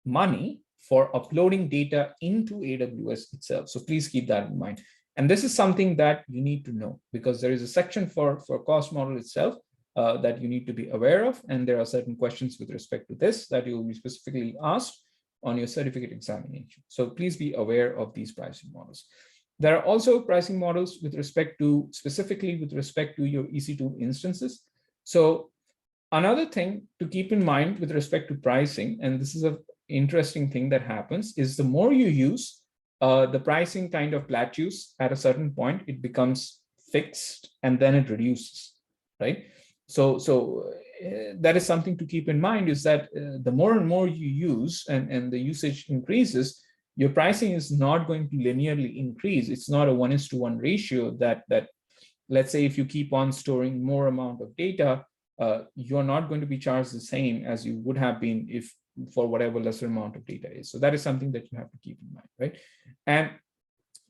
money for uploading data into AWS itself. So please keep that in mind. And this is something that you need to know, because there is a section for cost model itself that you need to be aware of. And there are certain questions with respect to this that you will be specifically asked on your certificate examination. So please be aware of these pricing models. There are also pricing models with respect to, specifically with respect to your EC2 instances. So another thing to keep in mind with respect to pricing, and this is an interesting thing that happens, is the more you use, the pricing kind of plateaus at a certain point, it becomes fixed and then it reduces, right? So that is something to keep in mind, is that the more and more you use and the usage increases, your pricing is not going to linearly increase. It's not a 1:1 ratio that let's say if you keep on storing more amount of data, you're not going to be charged the same as you would have been if for whatever lesser amount of data is. So that is something that you have to keep in mind, right? And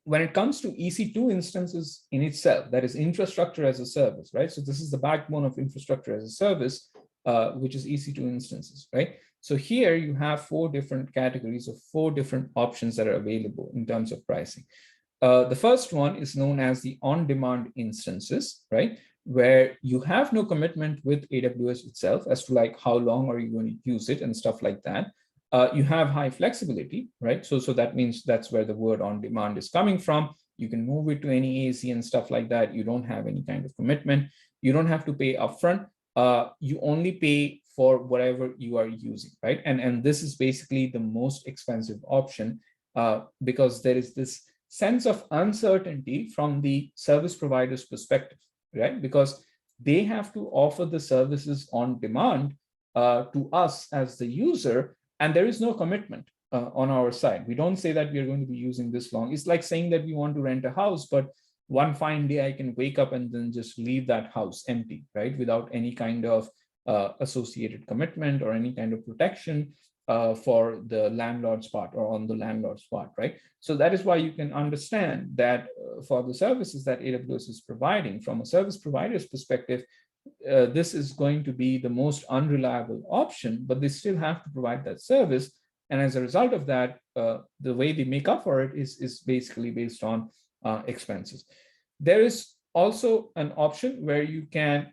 when it comes to EC2 instances in itself, that is infrastructure as a service, right? So this is the backbone of infrastructure as a service, which is EC2 instances, right? So here you have 4 different categories of 4 different options that are available in terms of pricing. The first one is known as the on-demand instances, right? Where you have no commitment with AWS itself as to like how long are you going to use it and stuff like that. You have high flexibility, right? So that means that's where the word on demand is coming from. You can move it to any AC and stuff like that. You don't have any kind of commitment. You don't have to pay upfront. You only pay for whatever you are using, right? And this is basically the most expensive option because there is this sense of uncertainty from the service provider's perspective, right? Because they have to offer the services on demand to us as the user, and there is no commitment on our side. We don't say that we are going to be using this long. It's like saying that we want to rent a house, but one fine day I can wake up and then just leave that house empty, right? Without any kind of associated commitment or any kind of protection for the landlord's part or on the landlord's part, right? So that is why you can understand that for the services that AWS is providing from a service provider's perspective, this is going to be the most unreliable option, but they still have to provide that service. And as a result of that, the way they make up for it is basically based on expenses. There is also an option where you can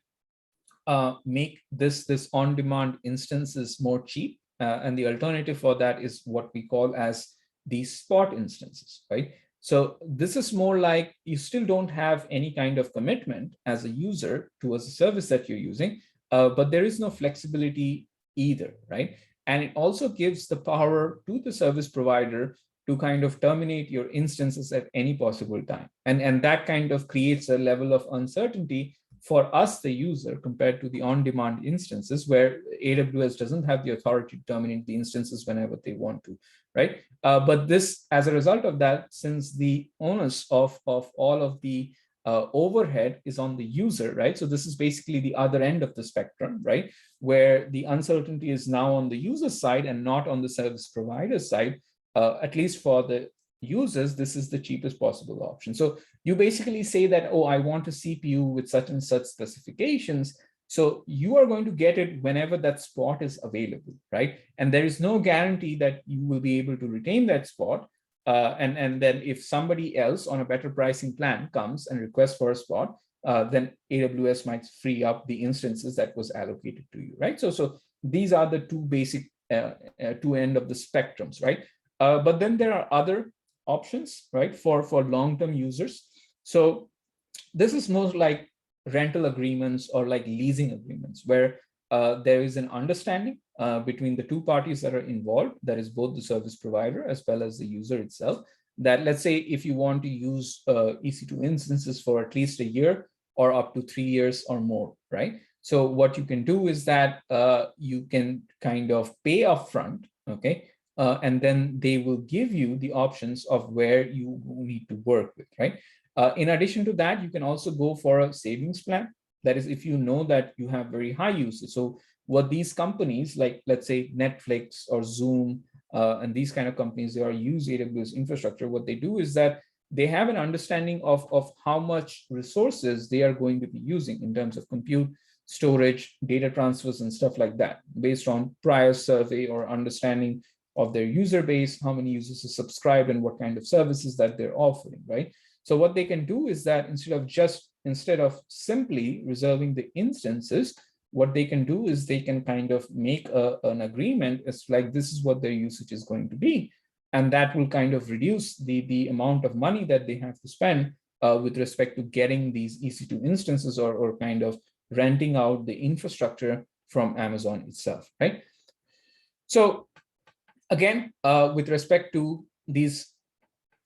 make this on-demand instances more cheap. And the alternative for that is what we call as the spot instances, right? So this is more like you still don't have any kind of commitment as a user towards the service that you're using, but there is no flexibility either, right? And it also gives the power to the service provider to kind of terminate your instances at any possible time. And that kind of creates a level of uncertainty for us, the user, compared to the on-demand instances where AWS doesn't have the authority to terminate the instances whenever they want to, right? But this, as a result of that, since the onus of all of the overhead is on the user, right? So this is basically the other end of the spectrum, right? Where the uncertainty is now on the user side and not on the service provider side, at least for the users, this is the cheapest possible option. So you basically say that, oh, I want a CPU with such and such specifications. So you are going to get it whenever that spot is available, right? And there is no guarantee that you will be able to retain that spot. And then if somebody else on a better pricing plan comes and requests for a spot, then AWS might free up the instances that was allocated to you, right? So these are the two basic two end of the spectrums, right? But then there are other options, right, for long-term users. So this is most like rental agreements or like leasing agreements where there is an understanding between the two parties that are involved, that is both the service provider as well as the user itself, that let's say if you want to use EC2 instances for at least a year or up to 3 years or more, right? So what you can do is that you can kind of pay upfront, okay? And then they will give you the options of where you need to work with, right? In addition to that, you can also go for a savings plan. That is, if you know that you have very high usage. So what these companies, like let's say Netflix or Zoom, and these kind of companies, they are use AWS infrastructure. What they do is that they have an understanding of how much resources they are going to be using in terms of compute, storage, data transfers, and stuff like that, based on prior survey or understanding of their user base, how many users are subscribed, and what kind of services that they're offering, right? So what they can do is that instead of simply reserving the instances, what they can do is they can kind of make an agreement. It's like, this is what their usage is going to be. And that will kind of reduce the amount of money that they have to spend with respect to getting these EC2 instances, or kind of renting out the infrastructure from Amazon itself, right? So again, with respect to these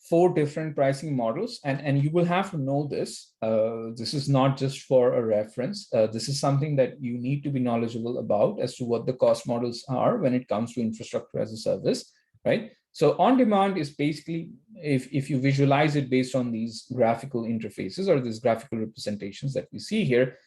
4 different pricing models, and you will have to know this. This is not just for a reference. This is something that you need to be knowledgeable about as to what the cost models are when it comes to infrastructure as a service, right? So on demand is basically, if you visualize it based on these graphical interfaces or these graphical representations that we see here,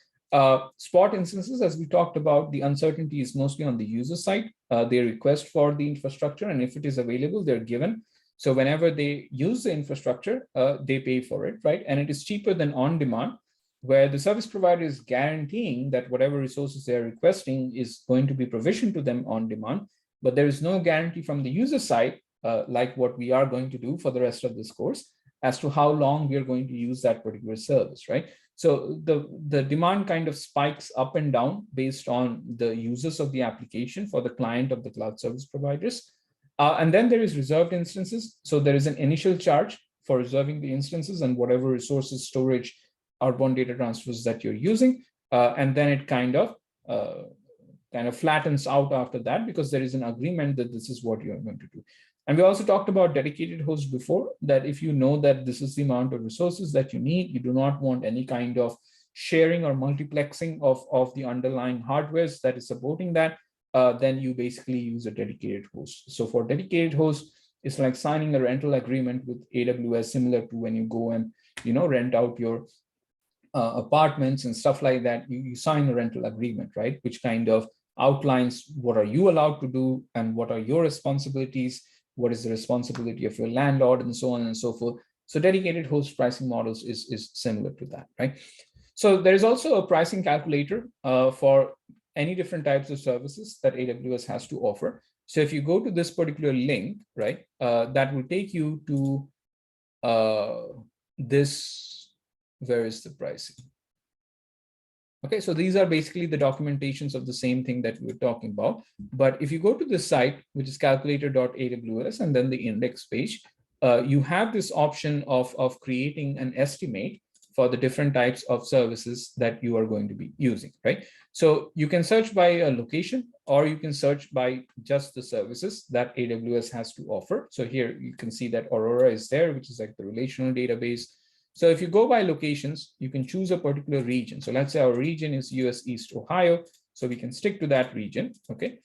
spot instances, as we talked about, the uncertainty is mostly on the user side. They request for the infrastructure, and if it is available, they're given. So whenever they use the infrastructure, they pay for it, right? And it is cheaper than on demand, where the service provider is guaranteeing that whatever resources they're requesting is going to be provisioned to them on demand. But there is no guarantee from the user side, like what we are going to do for the rest of this course, as to how long we are going to use that particular service, right? So the demand kind of spikes up and down based on the users of the application for the client of the cloud service providers. And then there is reserved instances. So there is an initial charge for reserving the instances and whatever resources, storage, outbound data transfers that you're using. And then it kind of flattens out after that, because there is an agreement that this is what you're going to do. And we also talked about dedicated hosts before, that if you know that this is the amount of resources that you need, you do not want any kind of sharing or multiplexing of the underlying hardwares that is supporting that, then you basically use a dedicated host. So for dedicated host, it's like signing a rental agreement with AWS, similar to when you go and rent out your apartments and stuff like that. You sign a rental agreement, right? Which kind of outlines what are you allowed to do and what are your responsibilities, what is the responsibility of your landlord, and so on and so forth. So dedicated host pricing models is similar to that, right? So there is also a pricing calculator for any different types of services that AWS has to offer. So if you go to this particular link, right, that will take you to this, where is the pricing? Okay, so these are basically the documentations of the same thing that we're talking about. But if you go to this site, which is calculator.aws, and then the index page, you have this option of creating an estimate for the different types of services that you are going to be using, right? So you can search by a location, or you can search by just the services that AWS has to offer. So here you can see that Aurora is there, which is like the relational database. So if you go by locations, you can choose a particular region. So let's say our region is US East Ohio. So we can stick to that region, okay?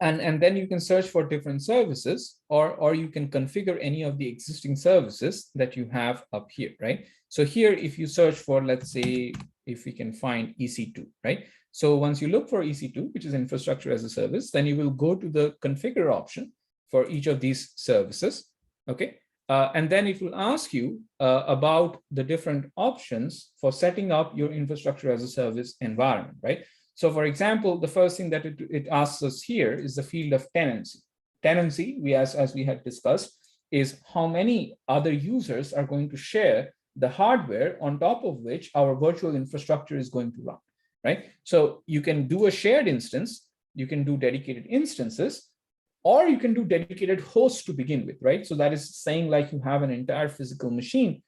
And then you can search for different services, or you can configure any of the existing services that you have up here, right? So here, if you search for, let's say, if we can find EC2, right? So once you look for EC2, which is infrastructure as a service, then you will go to the configure option for each of these services, okay? And then it will ask you about the different options for setting up your infrastructure as a service environment, right? So for example, the first thing that it asks us here is the field of tenancy. Tenancy, as we had discussed, is how many other users are going to share the hardware on top of which our virtual infrastructure is going to run, right? So you can do a shared instance, you can do dedicated instances, or you can do dedicated hosts to begin with, right? So that is saying like you have an entire physical machine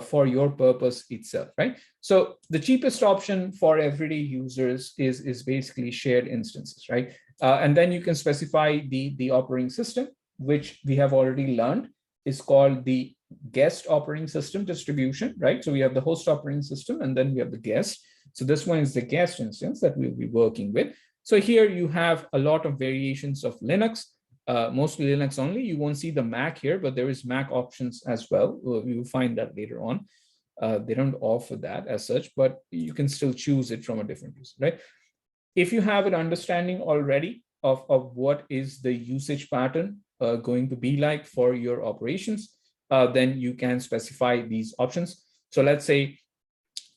for your purpose itself, right? So the cheapest option for everyday users is basically shared instances, right? And then you can specify the operating system, which we have already learned is called the guest operating system distribution, right? So we have the host operating system, and then we have the guest. So this one is the guest instance that we'll be working with. So here you have a lot of variations of Linux, mostly Linux only. You won't see the Mac here, but there is Mac options as well. We will find that later on. They don't offer that as such, but you can still choose it from a different user, right? If you have an understanding already of what is the usage pattern going to be like for your operations, then you can specify these options. So let's say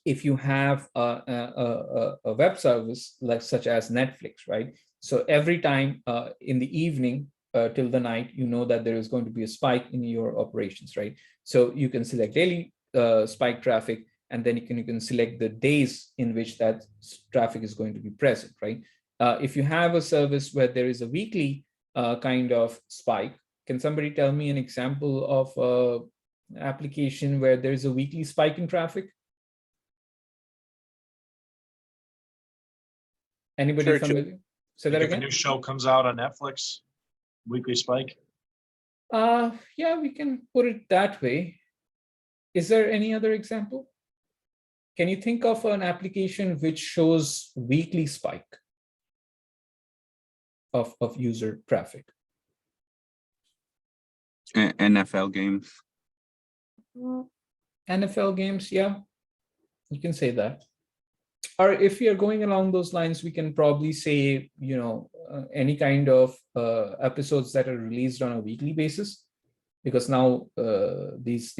if you have a web service like such as Netflix, right? So every time in the evening, till the night, you know that there is going to be a spike in your operations, right? So you can select daily spike traffic, and then you can select the days in which that traffic is going to be present, right? If you have a service where there is a weekly kind of spike, can somebody tell me an example of an application where there is a weekly spike in traffic? Anybody familiar? Say that again. If a new show comes out on Netflix, weekly spike. Yeah, we can put it that way. Is there any other example? Can you think of an application which shows weekly spike of user traffic? NFL games. NFL games, yeah, you can say that. Or if you're going along those lines, we can probably say, any kind of episodes that are released on a weekly basis, because now these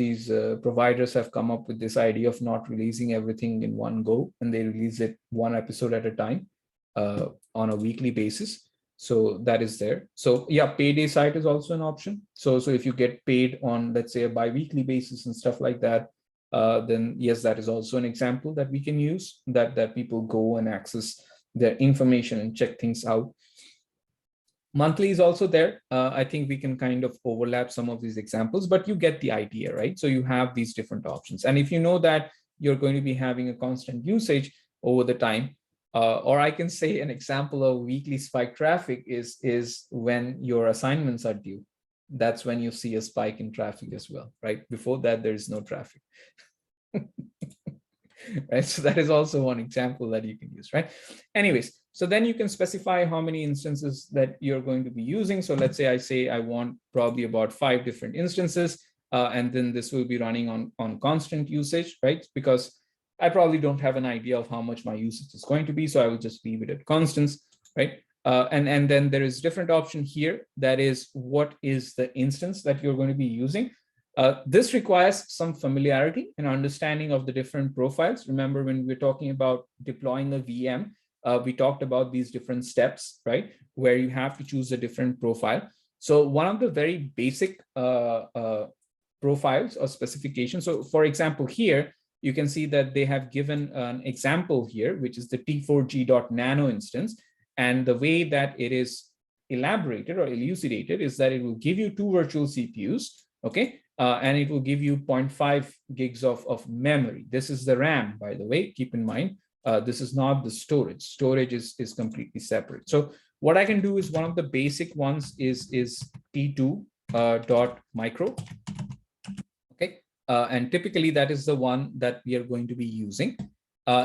providers have come up with this idea of not releasing everything in one go, and they release it one episode at a time on a weekly basis. So that is there. So yeah, payday site is also an option. So if you get paid on, let's say, a bi-weekly basis and stuff like that, then yes, that is also an example that we can use, that people go and access their information and check things out. Monthly is also there. I think we can kind of overlap some of these examples, but you get the idea, right? So you have these different options. And if you know that you're going to be having a constant usage over the time, or I can say an example of weekly spike traffic is when your assignments are due. That's when you see a spike in traffic as well, right? Before that, there is no traffic. Right, so that is also one example that you can use, right? Anyways, so then you can specify how many instances that you're going to be using. So let's say I want probably about 5 different instances, and then this will be running on constant usage, right? Because I probably don't have an idea of how much my usage is going to be, so I will just leave it at constants, right? And then there is different option here, that is what is the instance that you're going to be using. This requires some familiarity and understanding of the different profiles. Remember, when we're talking about deploying a VM, we talked about these different steps, right? Where you have to choose a different profile. So one of the very basic profiles or specifications. So for example, here, you can see that they have given an example here, which is the T4G.nano instance. And the way that it is elaborated or elucidated is that it will give you 2 virtual CPUs, okay? And it will give you 0.5 gigs of memory. This is the RAM, by the way, keep in mind. This is not the storage. Storage is completely separate. So what I can do is one of the basic ones is T2 dot micro, okay? And typically that is the one that we are going to be using.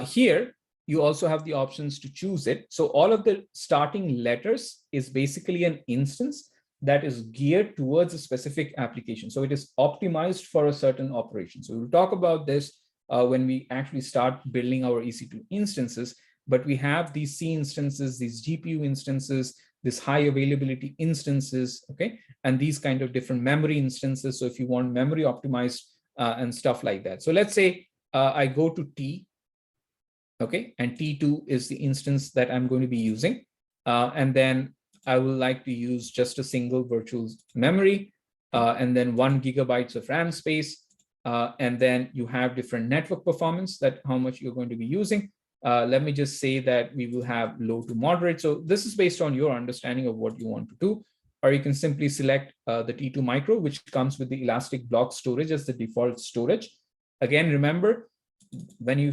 Here, you also have the options to choose it. So all of the starting letters is basically an instance that is geared towards a specific application. So it is optimized for a certain operation. So we'll talk about this when we actually start building our EC2 instances, but we have these C instances, these GPU instances, this high availability instances, okay? And these kind of different memory instances. So if you want memory optimized and stuff like that. So let's say I go to T, okay? And T2 is the instance that I'm going to be using. And then I would like to use just a single virtual memory, and then 1 gigabytes of RAM space. And then you have different network performance, that how much you're going to be using. Let me just say that we will have low to moderate. So this is based on your understanding of what you want to do. Or you can simply select the T2 micro, which comes with the elastic block storage as the default storage. Again, remember, when you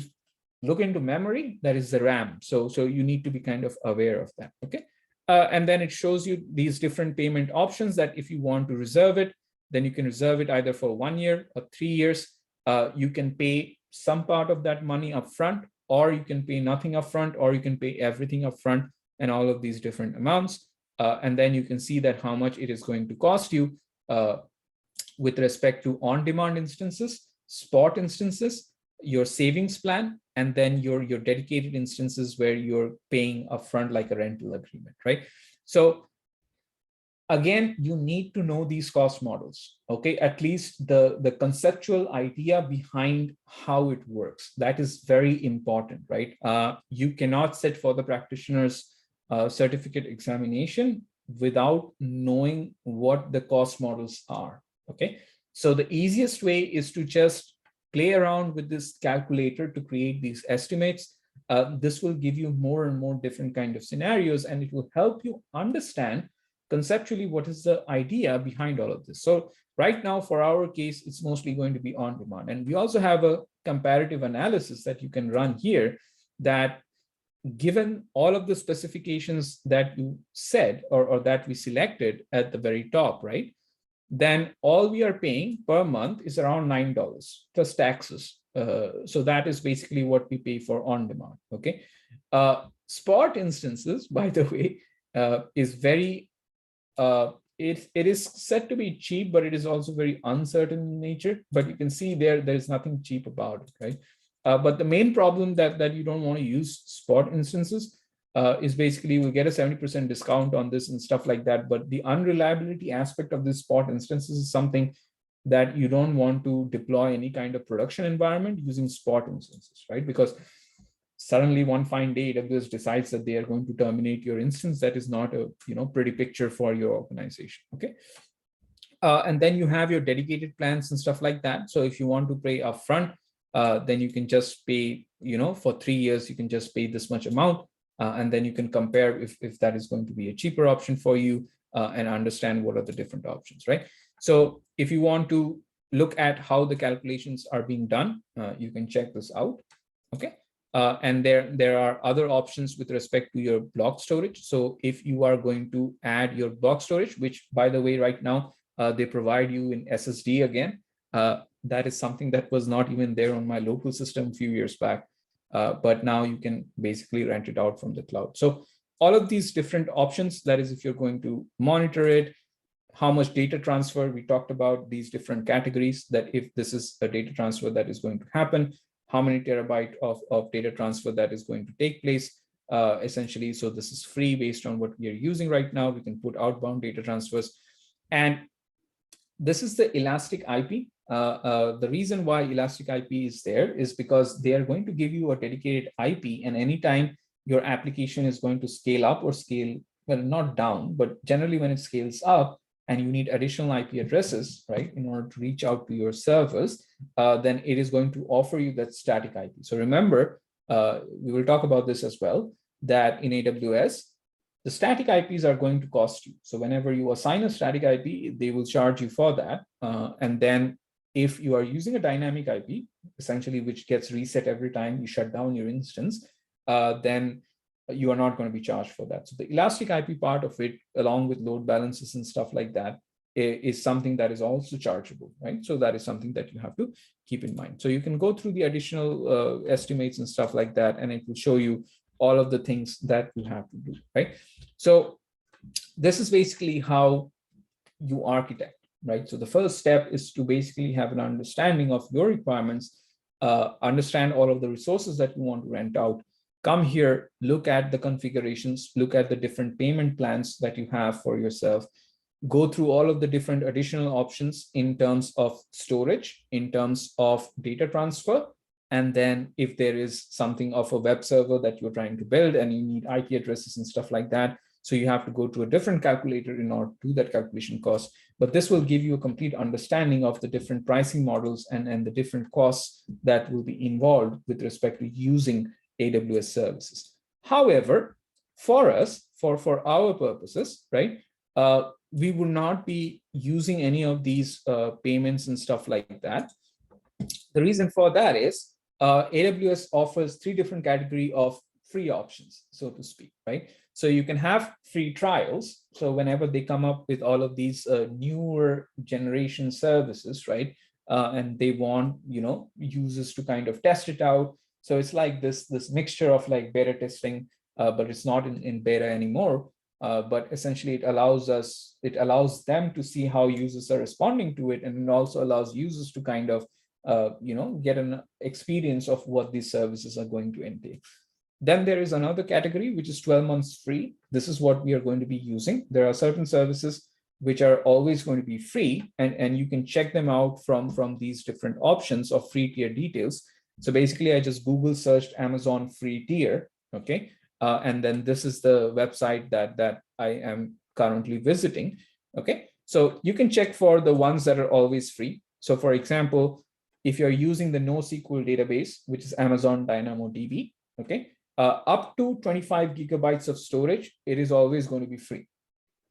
look into memory, that is the RAM. So you need to be kind of aware of that, okay? And then it shows you these different payment options that if you want to reserve it, then you can reserve it either for 1 year or 3 years. You can pay some part of that money upfront, or you can pay nothing upfront, or you can pay everything upfront, and all of these different amounts. And then you can see that how much it is going to cost you with respect to on-demand instances, spot instances, your savings plan, and then your dedicated instances where you're paying upfront like a rental agreement, right? So again, you need to know these cost models, okay? At least the conceptual idea behind how it works. That is very important, right? You cannot sit for the practitioner's certificate examination without knowing what the cost models are. Okay, so the easiest way is to just play around with this calculator to create these estimates. This will give you more and more different kind of scenarios, and it will help you understand conceptually what is the idea behind all of this. So right now, for our case, it's mostly going to be on demand. And we also have a comparative analysis that you can run here, that given all of the specifications that you said, or that we selected at the very top, right, then all we are paying per month is around $9 plus taxes. So that is basically what we pay for on demand. Okay. Spot instances, by the way, is very, it is said to be cheap, but it is also very uncertain in nature. But you can see there's nothing cheap about it, right? But the main problem that you don't want to use spot instances is basically we'll get a 70% discount on this and stuff like that. But the unreliability aspect of this spot instances is something that you don't want to deploy any kind of production environment using spot instances, right? Because suddenly one fine day, AWS decides that they are going to terminate your instance. That is not a pretty picture for your organization. Okay. And then you have your dedicated plans and stuff like that. So if you want to pay upfront, then you can just pay, for 3 years, you can just pay this much amount. And then you can compare if that is going to be a cheaper option for you, and understand what are the different options, right? So if you want to look at how the calculations are being done, you can check this out. Okay. And there are other options with respect to your block storage. So if you are going to add your block storage, which by the way, right now, they provide you in SSD again. That is something that was not even there on my local system a few years back. But now you can basically rent it out from the cloud. So all of these different options, that is, if you're going to monitor it, how much data transfer, we talked about these different categories, that if this is a data transfer that is going to happen, how many terabyte of data transfer that is going to take place, essentially. So this is free based on what we are using right now. We can put outbound data transfers. And this is the Elastic IP. The reason why Elastic IP is there is because they are going to give you a dedicated IP, and anytime your application is going to scale up or scale, well, not down, but generally when it scales up and you need additional IP addresses, right, in order to reach out to your servers, then it is going to offer you that static IP. So remember, we will talk about this as well, that in AWS, the static IPs are going to cost you. So whenever you assign a static IP, they will charge you for that. And then if you are using a dynamic IP, essentially, which gets reset every time you shut down your instance, then you are not going to be charged for that. So the Elastic IP part of it, along with load balances and stuff like that, is something that is also chargeable, right? So that is something that you have to keep in mind. So you can go through the additional estimates and stuff like that, and it will show you all of the things that you have to do, right? So this is basically how you architect, right? So the first step is to basically have an understanding of your requirements, understand all of the resources that you want to rent out, come here, look at the configurations, look at the different payment plans that you have for yourself, go through all of the different additional options in terms of storage, in terms of data transfer. And then if there is something of a web server that you're trying to build and you need IP addresses and stuff like that, so you have to go to a different calculator in order to do that calculation cost. But this will give you a complete understanding of the different pricing models and the different costs that will be involved with respect to using AWS services. However, for us, for our purposes, right, we will not be using any of these payments and stuff like that. The reason for that is AWS offers 3 different categories of free options, so to speak, right? So you can have free trials. So whenever they come up with all of these newer generation services, right, and they want, users to kind of test it out. So it's like this mixture of like beta testing, but it's not in beta anymore. But essentially it allows them to see how users are responding to it. And it also allows users to kind of, get an experience of what these services are going to entail. Then there is another category, which is 12 months free. This is what we are going to be using. There are certain services which are always going to be free, and you can check them out from these different options of free tier details. So basically, I just Google searched Amazon free tier, okay? And then this is the website that I am currently visiting. Okay, so you can check for the ones that are always free. So for example, if you're using the NoSQL database, which is Amazon DynamoDB, okay, up to 25 gigabytes of storage, it is always going to be free.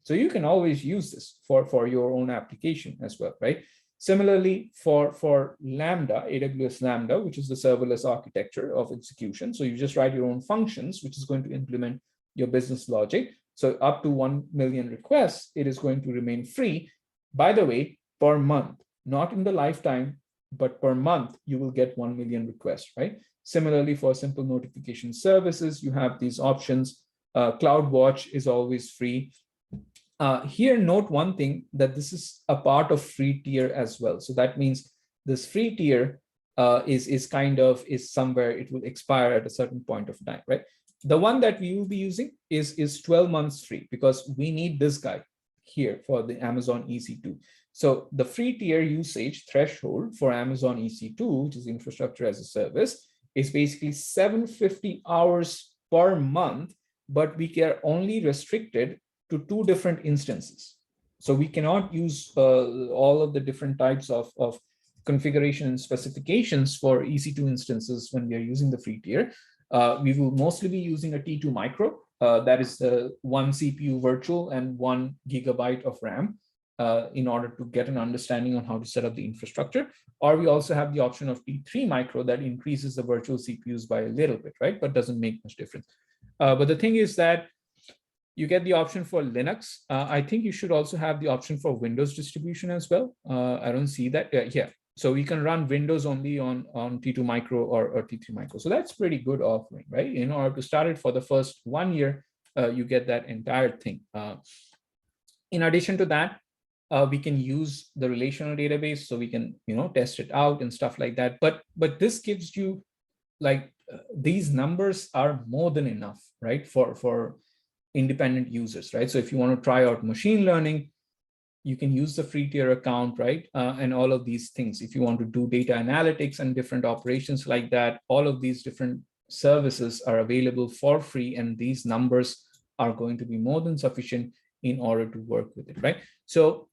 So you can always use this for your own application as well, right? Similarly, for Lambda, AWS Lambda, which is the serverless architecture of execution. So you just write your own functions, which is going to implement your business logic. So up to 1 million requests, it is going to remain free. By the way, per month, not in the lifetime, but per month, you will get 1 million requests, right? Similarly, for simple notification services, you have these options. CloudWatch is always free. Here, note one thing, that this is a part of free tier as well. So that means this free tier is somewhere, it will expire at a certain point of time, right? The one that we will be using is 12 months free, because we need this guy here for the Amazon EC2. So the free tier usage threshold for Amazon EC2, which is infrastructure as a service, is basically 750 hours per month, but we are only restricted to 2 different instances. So we cannot use all of the different types of configuration and specifications for EC2 instances when we are using the free tier. We will mostly be using a T2 micro, that is the 1 CPU virtual and 1 gigabyte of RAM, in order to get an understanding on how to set up the infrastructure. Or we also have the option of T3 micro that increases the virtual CPUs by a little bit, right? But doesn't make much difference. But the thing is that you get the option for Linux. I think you should also have the option for Windows distribution as well. I don't see that. Yeah. So we can run Windows only on T2 micro or T3 micro. So that's pretty good offering, right? In order to start it for the first 1 year, you get that entire thing. In addition to that, we can use the relational database, so we can test it out and stuff like that. But this gives you these numbers are more than enough, right? For independent users, right? So if you want to try out machine learning, you can use the free tier account, right? And all of these things. If you want to do data analytics and different operations like that, all of these different services are available for free, and these numbers are going to be more than sufficient in order to work with it, right? So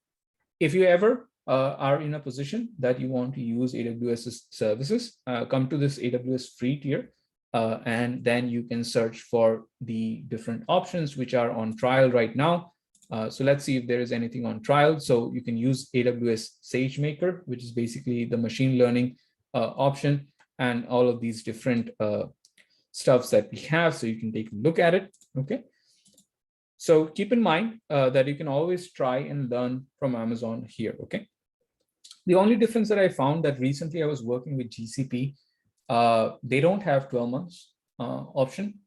if you ever are in a position that you want to use AWS's services, come to this AWS free tier. And then you can search for the different options which are on trial right now. So let's see if there is anything on trial. So you can use AWS SageMaker, which is basically the machine learning option, and all of these different stuffs that we have. So you can take a look at it. Okay. So keep in mind that you can always try and learn from Amazon here. Okay. The only difference that I found, that recently I was working with GCP. They don't have 12 months option.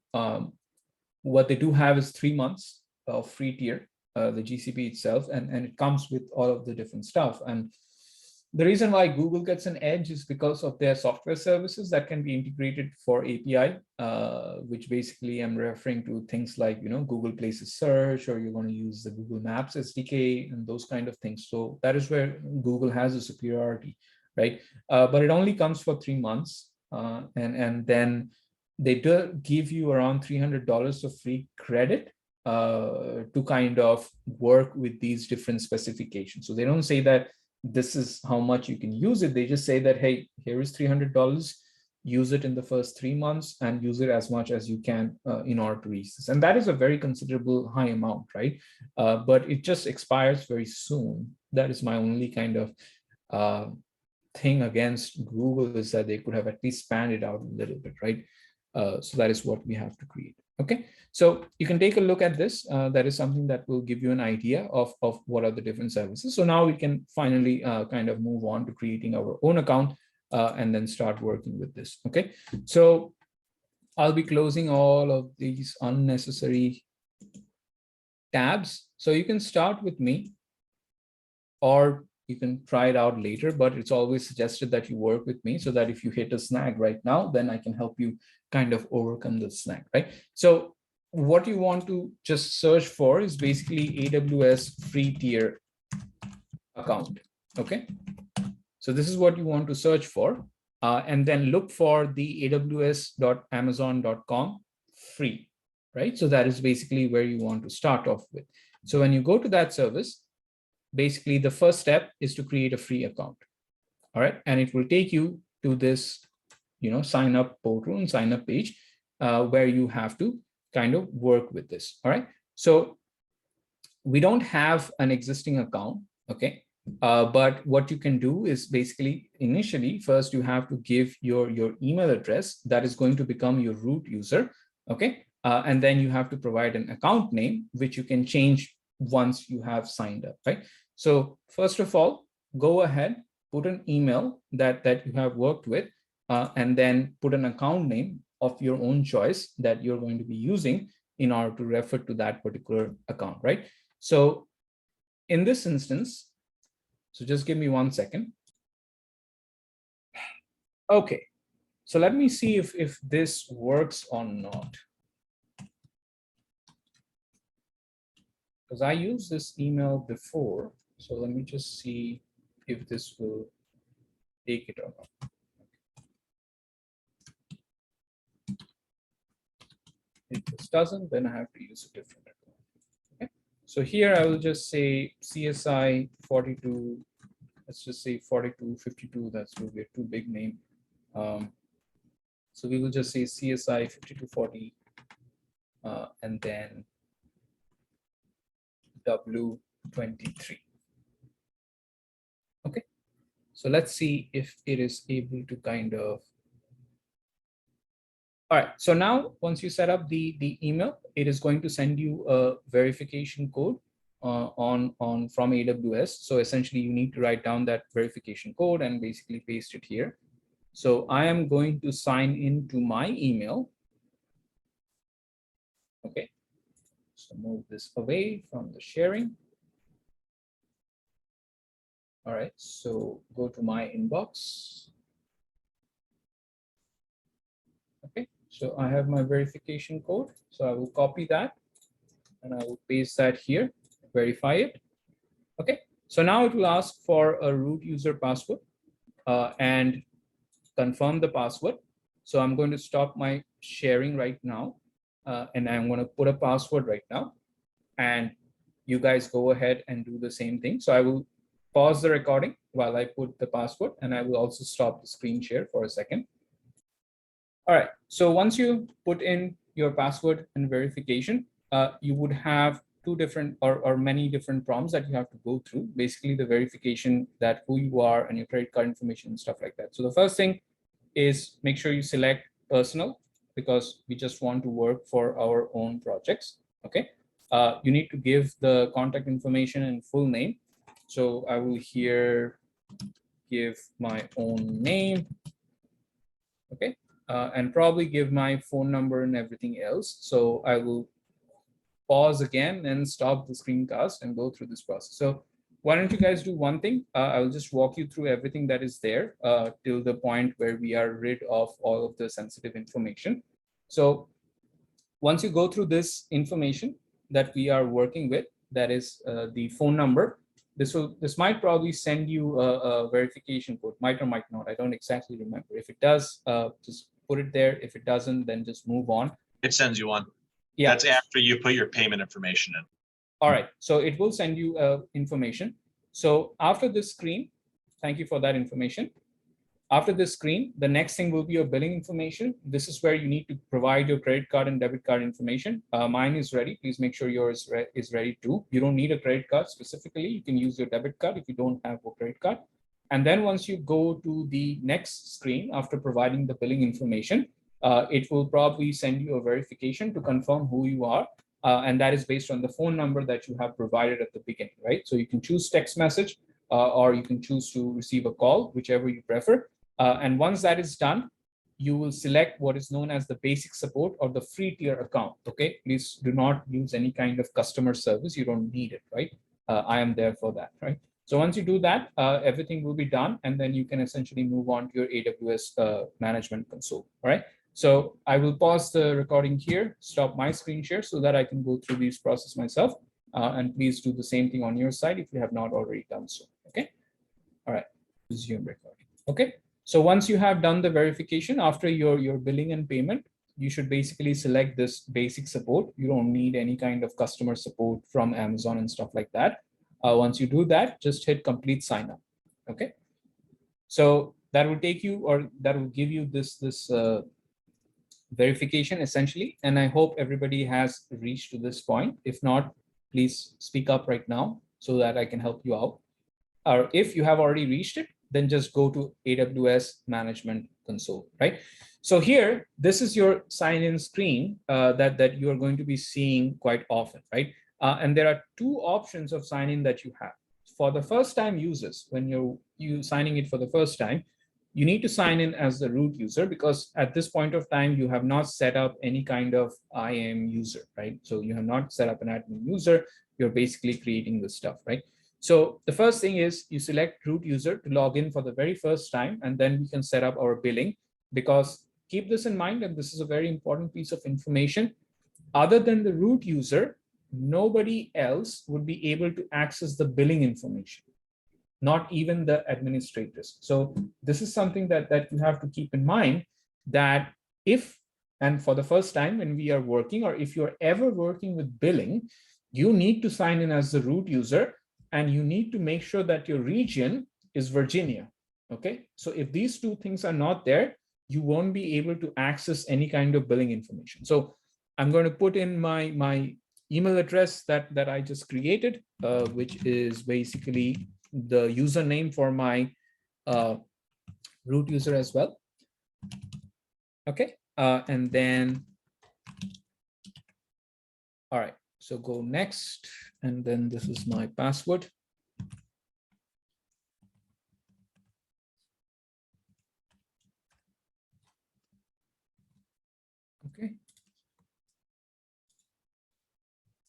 What they do have is 3 months of free tier, the GCP itself, and it comes with all of the different stuff. And the reason why Google gets an edge is because of their software services that can be integrated for API, which basically I'm referring to things like, Google Places search, or you're going to use the Google Maps SDK and those kind of things. So that is where Google has a superiority, right? But it only comes for 3 months. And then they do give you around $300 of free credit to kind of work with these different specifications. So they don't say that this is how much you can use it. They just say that, hey, here is $300, use it in the first 3 months and use it as much as you can in order to reach this. And that is a very considerable high amount, right? But it just expires very soon. That is my only kind of thing against Google, is that they could have at least spanned it out a little bit, right? So that is what we have to create. Okay, so you can take a look at this. That is something that will give you an idea of what are the different services. So now we can finally kind of move on to creating our own account and then start working with this. Okay, so I'll be closing all of these unnecessary tabs. So you can start with me, or you can try it out later, but it's always suggested that you work with me, so that if you hit a snag right now, then I can help you kind of overcome the snag, right? So what you want to just search for is basically AWS free tier account. Okay, so this is what you want to search for, and then look for the aws.amazon.com free, right? So that is basically where you want to start off with. So when you go to that service, basically the first step is to create a free account. All right. And it will take you to this, sign up portal and sign up page where you have to kind of work with this. All right. So we don't have an existing account. Okay. But what you can do is basically initially, first you have to give your email address that is going to become your root user. Okay. And then you have to provide an account name, which you can change once you have signed up, right? So first of all, go ahead, put an email that you have worked with, and then put an account name of your own choice that you're going to be using in order to refer to that particular account, right? So in this instance, so just give me 1 second. Okay, so let me see if this works or not. Because I used this email before. So let me just see if this will take it or not. If this doesn't, then I have to use a different account. Okay. So here I will just say CSI 42. Let's just say 4252. That's will be a too big name. So we will just say CSI 5240 and then W23. Okay. So let's see if it is able to kind of. All right. So now once you set up the email, it is going to send you a verification code from AWS. So essentially you need to write down that verification code and basically paste it here. So I am going to sign into my email. Okay. So move this away from the sharing. All right. So go to my inbox. Okay. So I have my verification code. So I will copy that and I will paste that here, verify it. Okay. So now it will ask for a root user password and confirm the password. So I'm going to stop my sharing right now. And I'm going to put a password right now. And you guys go ahead and do the same thing. So I will pause the recording while I put the password, and I will also stop the screen share for a second. All right. So once you put in your password and verification, you would have two different or many different prompts that you have to go through. Basically, the verification that who you are and your credit card information and stuff like that. So the first thing is make sure you select personal because we just want to work for our own projects. Okay. You need to give the contact information and full name. So I will here give my own name. Okay. And probably give my phone number and everything else. So I will pause again and stop the screencast and go through this process. So why don't you guys do one thing? I'll just walk you through everything that is there till the point where we are rid of all of the sensitive information. So once you go through this information that we are working with, that is the phone number, this might probably send you a verification code, might or might not. I don't exactly remember. If it does, just put it there. If it doesn't, then just move on. It sends you one. Yeah. That's after you put your payment information in. All right. So it will send you information. So after this screen, thank you for that information. After this screen, the next thing will be your billing information. This is where you need to provide your credit card and debit card information. Mine is ready. Please make sure yours is ready too. You don't need a credit card specifically. You can use your debit card if you don't have a credit card. And then once you go to the next screen after providing the billing information, it will probably send you a verification to confirm who you are. And that is based on the phone number that you have provided at the beginning, right? So you can choose text message or you can choose to receive a call, whichever you prefer. And once that is done, you will select what is known as the basic support or the free tier account. Okay, please do not use any kind of customer service. You don't need it, right? I am there for that, right? So once you do that, everything will be done, and then you can essentially move on to your AWS management console. All right. So I will pause the recording here, stop my screen share so that I can go through this process myself. And please do the same thing on your side if you have not already done so. Okay. All right. Resume recording. Okay. So once you have done the verification after your billing and payment, you should basically select this basic support. You don't need any kind of customer support from Amazon and stuff like that. Once you do that, just hit complete sign up. Okay. So that will take you, or that will give you this verification essentially. And I hope everybody has reached to this point. If not, please speak up right now so that I can help you out. Or if you have already reached it, then just go to AWS Management Console, right? So here, this is your sign-in screen that you are going to be seeing quite often, right? And there are two options of sign-in that you have. For the first-time users, when you're signing it for the first time, you need to sign in as the root user, because at this point of time, you have not set up any kind of IAM user, right? So you have not set up an admin user. You're basically creating this stuff, right? So the first thing is you select root user to log in for the very first time, and then we can set up our billing. Because keep this in mind, and this is a very important piece of information, other than the root user, nobody else would be able to access the billing information, not even the administrators. So this is something that you have to keep in mind, that if, and for the first time when we are working, or if you're ever working with billing, you need to sign in as the root user, and you need to make sure that your region is Virginia. Okay, so if these two things are not there, you won't be able to access any kind of billing information. So I'm going to put in my email address that I just created, which is basically the username for my root user as well. Okay, and then, all right, so go next, and then this is my password. Okay.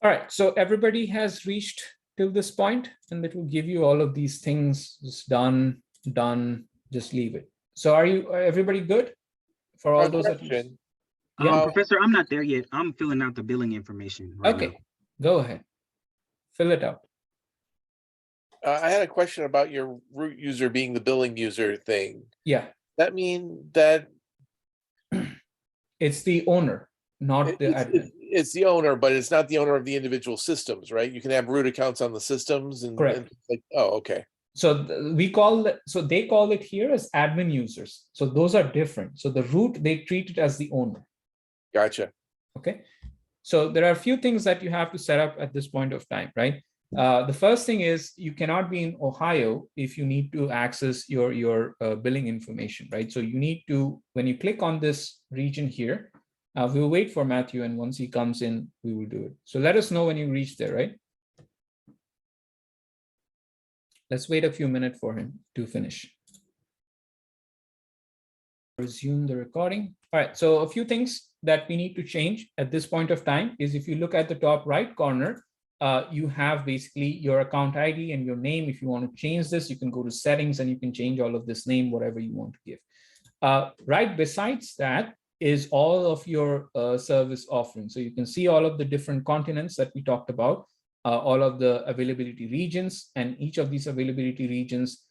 All right, so everybody has reached till this point, and it will give you all of these things. Just done, just leave it. So are everybody good for all those? Yeah. Professor, I'm not there yet. I'm filling out the billing information right okay, now. Go ahead, fill it out. I had a question about your root user being the billing user thing. Yeah. That mean that it's the owner, not the admin. It's the owner, but it's not the owner of the individual systems, right? You can have root accounts on the systems, and, correct. Like, oh, okay. So we call it, so they call it here as admin users. So those are different. So the root, they treat it as the owner. Gotcha. Okay. So there are a few things that you have to set up at this point of time, right? The first thing is you cannot be in Ohio if you need to access your billing information, right? So you need to, when you click on this region here, we'll wait for Matthew, and once he comes in, we will do it. So let us know when you reach there, right? Let's wait a few minutes for him to finish. Resume the recording. All right, so a few things that we need to change at this point of time is, if you look at the top right corner, you have basically your account ID and your name. If you want to change this, you can go to settings and you can change all of this name, whatever you want to give. Right besides that is all of your service offerings. So you can see all of the different continents that we talked about, all of the availability regions, and each of these availability regions,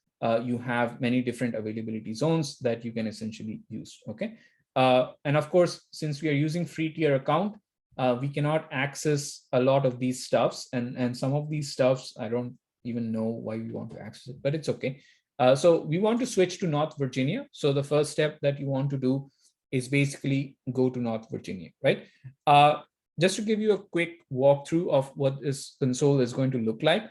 you have many different availability zones that you can essentially use. Okay. And of course, since we are using free tier account, we cannot access a lot of these stuffs, and some of these stuffs, I don't even know why we want to access it, but it's okay. So we want to switch to North Virginia. So the first step that you want to do is basically go to North Virginia, right? Just to give you a quick walkthrough of what this console is going to look like.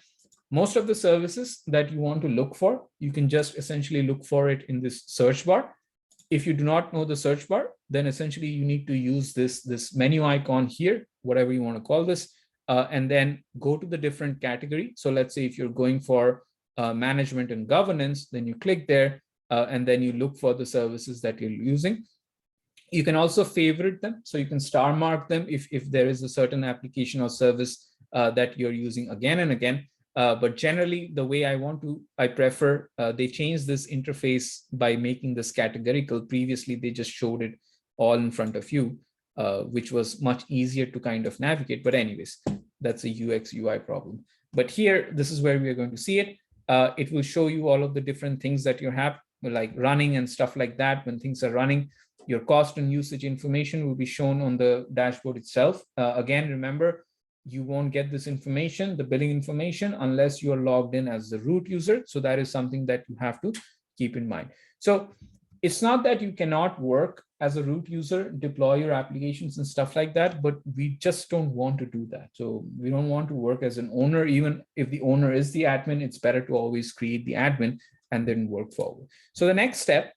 Most of the services that you want to look for, you can just essentially look for it in this search bar. If you do not know the search bar, then essentially you need to use this menu icon here, whatever you want to call this, and then go to the different category. So let's say if you're going for management and governance, then you click there, and then you look for the services that you're using. You can also favorite them. So you can star mark them if there is a certain application or service that you're using again and again. But generally, the way I prefer, they changed this interface by making this categorical. Previously, they just showed it all in front of you, which was much easier to kind of navigate. But anyways, that's a UX UI problem. But here, this is where we are going to see it. It will show you all of the different things that you have, like running and stuff like that. When things are running, Your cost and usage information will be shown on the dashboard itself. Again, remember, you won't get this information, the billing information, unless you are logged in as the root user. So that is something that you have to keep in mind. So it's not that you cannot work as a root user, deploy your applications and stuff like that, but we just don't want to do that. So we don't want to work as an owner. Even if the owner is the admin, it's better to always create the admin and then work forward. So the next step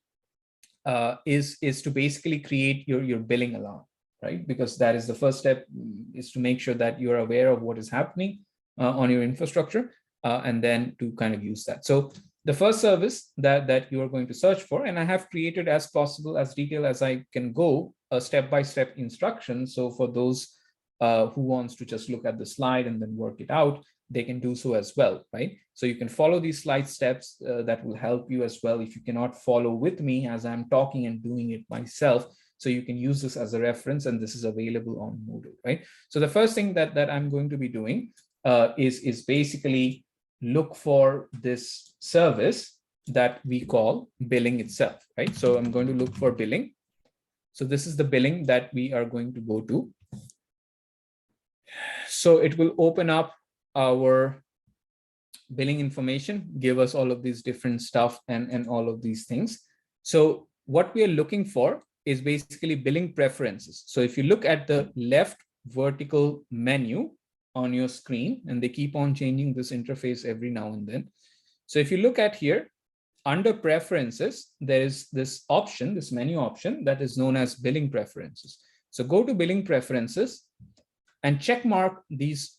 is to basically create your billing alarm, right? Because that is the first step, is to make sure that you're aware of what is happening on your infrastructure, and then to kind of use that. So the first service that you are going to search for, and I have created as possible, as detailed as I can go, a step-by-step instruction. So for those who wants to just look at the slide and then work it out, they can do so as well, right? So you can follow these slide steps that will help you as well if you cannot follow with me as I'm talking and doing it myself. So you can use this as a reference, and this is available on Moodle, right? So the first thing that I'm going to be doing is basically look for this service that we call billing itself, right? So I'm going to look for billing. So this is the billing that we are going to go to. So it will open up our billing information, give us all of these different stuff and all of these things. So what we are looking for is basically billing preferences. So if you look at the left vertical menu on your screen, and they keep on changing this interface every now and then. So if you look at here, under preferences, there is this option, this menu option that is known as billing preferences. So go to billing preferences and check mark these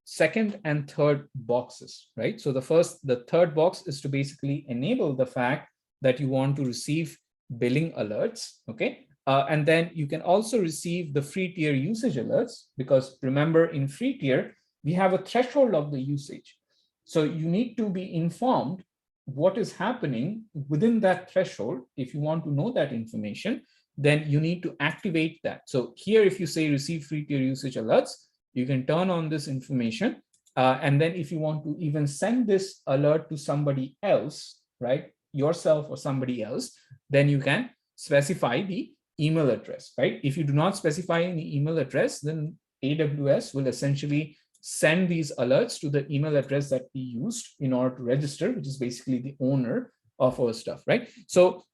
second and third boxes, right? So the third box is to basically enable the fact that you want to receive billing alerts, okay? And then you can also receive the free tier usage alerts, because remember, in free tier, we have a threshold of the usage. So you need to be informed what is happening within that threshold. If you want to know that information, then you need to activate that. So here, if you say receive free tier usage alerts, you can turn on this information. And then if you want to even send this alert to somebody else, right, yourself or somebody else, then you can specify the email address, right? If you do not specify any email address, then AWS will essentially send these alerts to the email address that we used in order to register, which is basically the owner of our stuff, right? So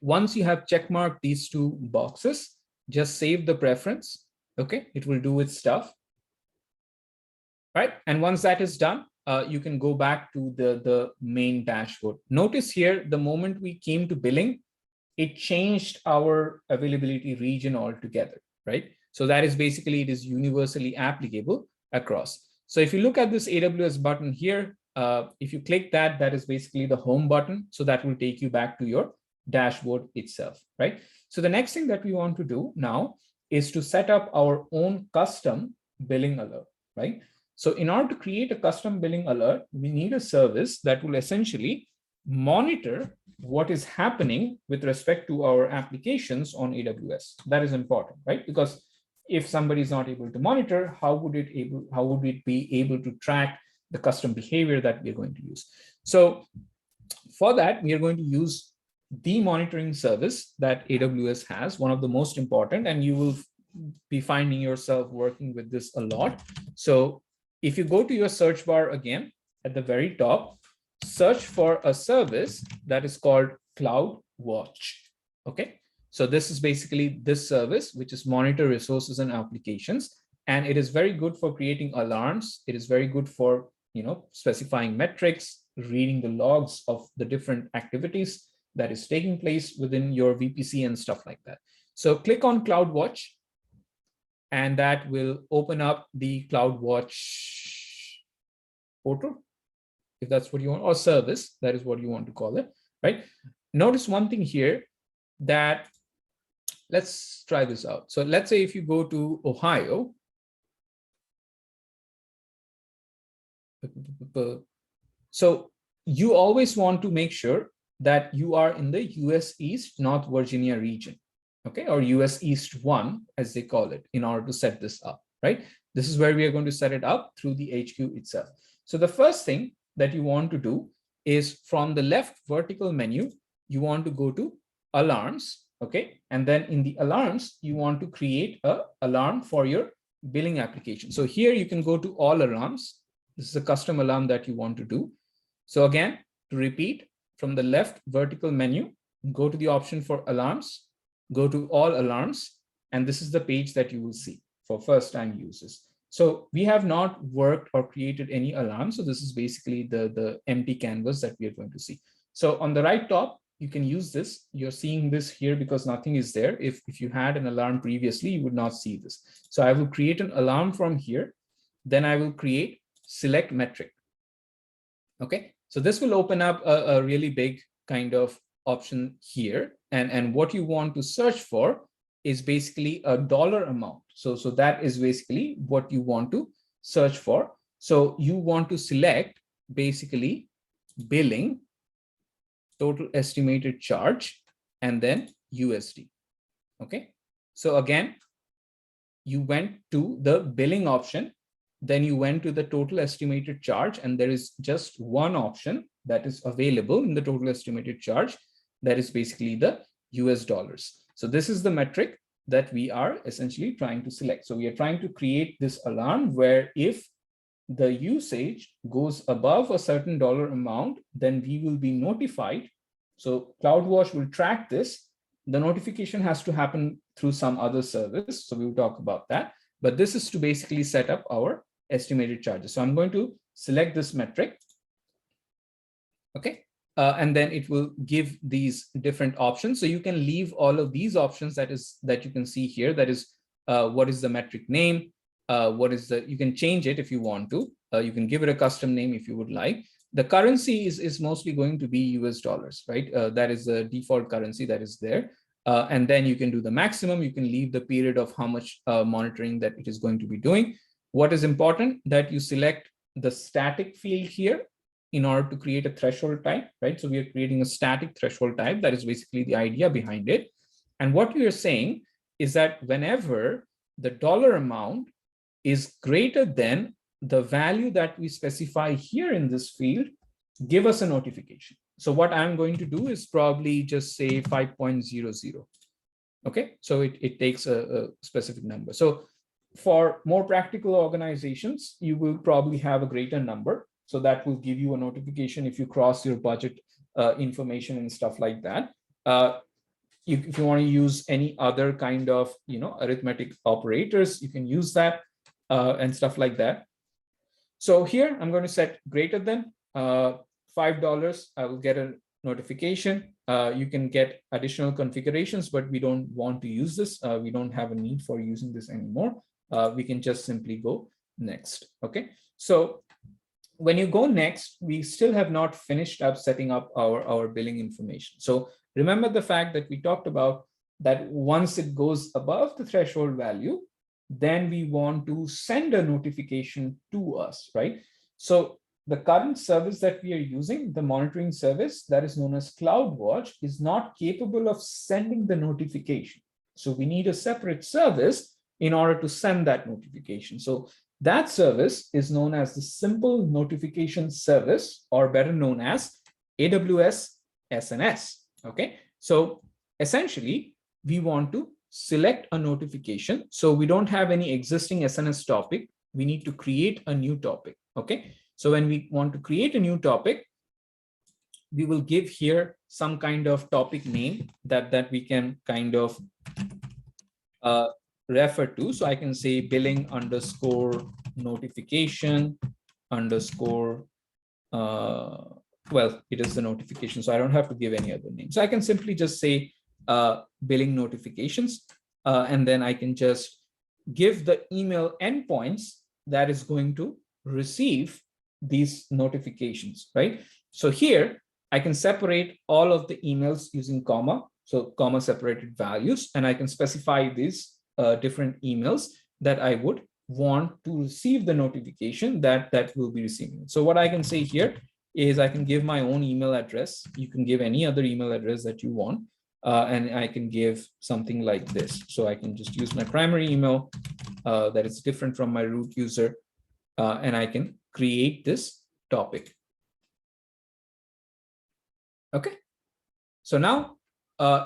once you have checkmarked these two boxes, just save the preference, okay? It will do its stuff, right? And once that is done, you can go back to the main dashboard. Notice here, the moment we came to billing, it changed our availability region altogether, right? So that is basically, it is universally applicable across. So if you look at this AWS button here, if you click that, that is basically the home button. So that will take you back to your dashboard itself, right? So the next thing that we want to do now is to set up our own custom billing alert, right? So in order to create a custom billing alert, we need a service that will essentially monitor what is happening with respect to our applications on AWS. That is important, right? Because if somebody is not able to monitor, how would it be able to track the custom behavior that we're going to use? So for that, we are going to use the monitoring service that AWS has, one of the most important, and you will be finding yourself working with this a lot. So if you go to your search bar again, at the very top, search for a service that is called CloudWatch, okay? So this is basically this service, which is monitor resources and applications. And it is very good for creating alarms. It is very good for, specifying metrics, reading the logs of the different activities that is taking place within your VPC and stuff like that. So click on CloudWatch, and that will open up the CloudWatch portal, if that's what you want, or service, that is what you want to call it, right? Notice one thing here, that let's try this out. So let's say if you go to Ohio, so you always want to make sure that you are in the US East North Virginia region, okay, or US East 1, as they call it, in order to set this up, right? This is where we are going to set it up through the HQ itself. So the first thing that you want to do is, from the left vertical menu, you want to go to alarms, Okay. And then in the alarms, you want to create a alarm for your billing application. So here you can go to all alarms. This is a custom alarm that you want to do. So again, to repeat, from the left vertical menu, go to the option for alarms, go to all alarms, and this is the page that you will see for first time users. So we have not worked or created any alarms. So this is basically the empty canvas that we are going to see. So on the right top, you can use this. You're seeing this here because nothing is there. If you had an alarm previously, you would not see this. So I will create an alarm from here. Then I will create select metric. Okay, so this will open up a really big kind of option here. And what you want to search for is basically a dollar amount. So that is basically what you want to search for. So you want to select basically billing, total estimated charge, and then USD. Okay, so again, you went to the billing option, then you went to the total estimated charge, and there is just one option that is available in the total estimated charge, that is basically the US dollars. So this is the metric that we are essentially trying to select. So we are trying to create this alarm where if the usage goes above a certain dollar amount, then we will be notified. So CloudWatch will track this. The notification has to happen through some other service. So we'll talk about that. But this is to basically set up our estimated charges. So I'm going to select this metric. Okay. And then it will give these different options. So you can leave all of these options that you can see here. That is, what is the metric name? You can change it if you want to. You can give it a custom name if you would like. The currency is mostly going to be US dollars, right? That is the default currency that is there. And then you can do the maximum. You can leave the period of how much monitoring that it is going to be doing. What is important that you select the static field here in order to create a threshold type, right? So we are creating a static threshold type. That is basically the idea behind it. And what we are saying is that whenever the dollar amount is greater than the value that we specify here in this field, give us a notification. So what I'm going to do is probably just say 5.00. Okay, so it takes a specific number. So for more practical organizations, you will probably have a greater number. So that will give you a notification if you cross your budget information and stuff like that. If you want to use any other kind of arithmetic operators, you can use that and stuff like that. So here I'm going to set greater than $5. I will get a notification. You can get additional configurations, but we don't want to use this. We don't have a need for using this anymore. We can just simply go next. Okay, so when you go next, we still have not finished up setting up our billing information. So remember the fact that we talked about that once it goes above the threshold value, then we want to send a notification to us, right? So the current service that we are using, the monitoring service that is known as CloudWatch, is not capable of sending the notification. So we need a separate service in order to send that notification. So that service is known as the Simple Notification Service, or better known as AWS SNS. Okay, so essentially, we want to select a notification. So we don't have any existing SNS topic. We need to create a new topic. Okay, so when we want to create a new topic, we will give here some kind of topic name that we can kind of refer to. So I can say billing underscore notification underscore, well, it is the notification. So I don't have to give any other name. So I can simply just say billing notifications. And then I can just give the email endpoints that is going to receive these notifications, right? So here I can separate all of the emails using comma. So comma separated values, and I can specify these different emails that I would want to receive the notification that will be receiving. So what I can say here is I can give my own email address. You can give any other email address that you want. And I can give something like this. So I can just use my primary email that is different from my root user. And I can create this topic. Okay. So now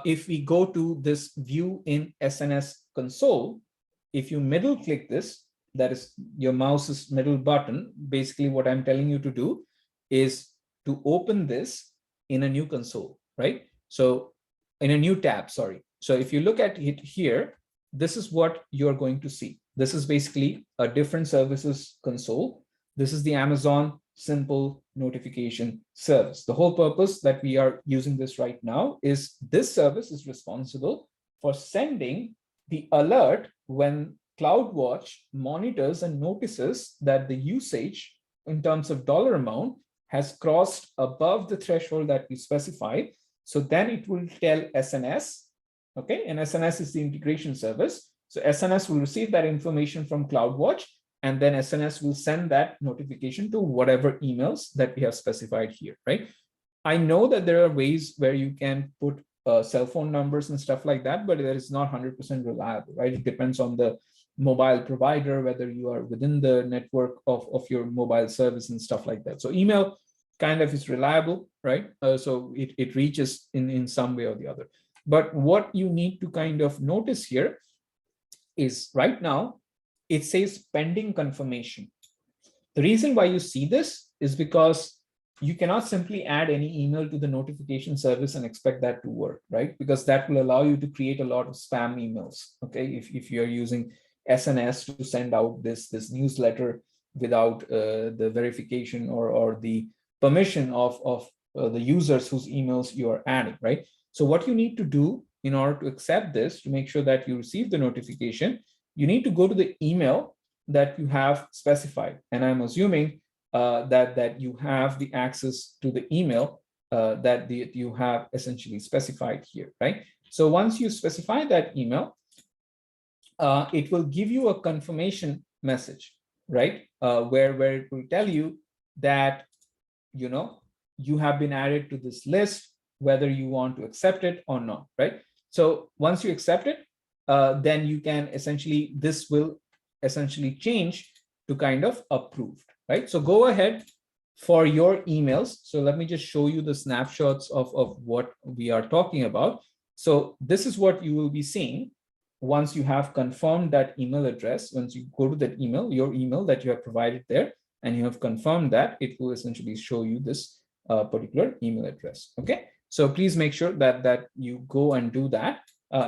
if we go to this view in SNS console, if you middle click this, that is your mouse's middle button, basically what I'm telling you to do is to open this in a new console, right? So in a new tab, sorry. So if you look at it here, this is what you're going to see. This is basically a different services console. This is the Amazon simple notification service. The whole purpose that we are using this right now is this service is responsible for sending the alert when CloudWatch monitors and notices that the usage in terms of dollar amount has crossed above the threshold that we specified. So then it will tell SNS, okay, and SNS is the integration service. So SNS will receive that information from CloudWatch, and then SNS will send that notification to whatever emails that we have specified here, right? I know that there are ways where you can put cell phone numbers and stuff like that, but that is not 100% reliable, right? It depends on the mobile provider, whether you are within the network of your mobile service and stuff like that. So email kind of is reliable, right? So it reaches in some way or the other. But what you need to kind of notice here is right now, it says pending confirmation. The reason why you see this is because you cannot simply add any email to the notification service and expect that to work, right? Because that will allow you to create a lot of spam emails, okay? If you're using SNS to send out this newsletter without the verification or the permission of the users whose emails you are adding, right? So what you need to do in order to accept this, to make sure that you receive the notification, you need to go to the email that you have specified. And I'm assuming that you have the access to the email that you have essentially specified here, right? So once you specify that email, it will give you a confirmation message, right? Where it will tell you that, you have been added to this list, whether you want to accept it or not, right? So once you accept it, then you can essentially, this will essentially change to kind of approved, right? So go ahead for your emails. So let me just show you the snapshots of what we are talking about. So this is what you will be seeing once you have confirmed that email address. Once you go to that email, your email that you have provided there, and you have confirmed that, it will essentially show you this particular email address, okay? So please make sure that you go and do that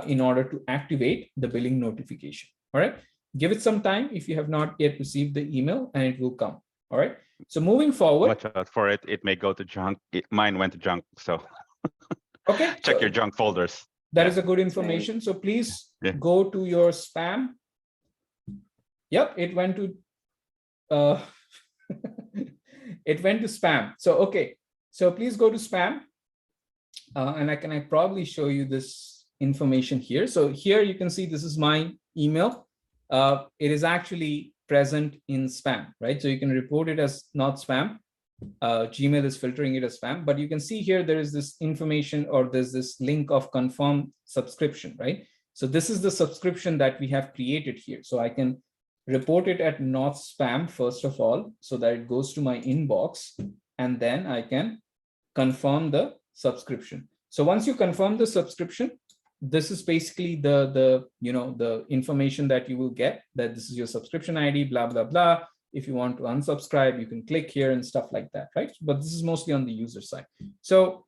in order to activate the billing notification, all right? Give it some time if you have not yet received the email, and it will come, all right? So moving forward. Watch out for it. It may go to junk. Mine went to junk, so okay. check So your junk folders. that is a good information. So please go to your spam. Yep, it went to it went to spam. So okay, so please go to spam, and I probably show you this information here. So here you can see this is my email. It is actually present in spam, right? So you can report it as not spam. Gmail is filtering it as spam, but you can see here there is this information, or there's this link of confirm subscription, right? So this is the subscription that we have created here. So I can report it at not spam first of all, so that it goes to my inbox, and then I can confirm the subscription. So once you confirm the subscription, this is basically the information that you will get, that this is your subscription ID, blah, blah, blah. If you want to unsubscribe, you can click here and stuff like that, right? But this is mostly on the user side. So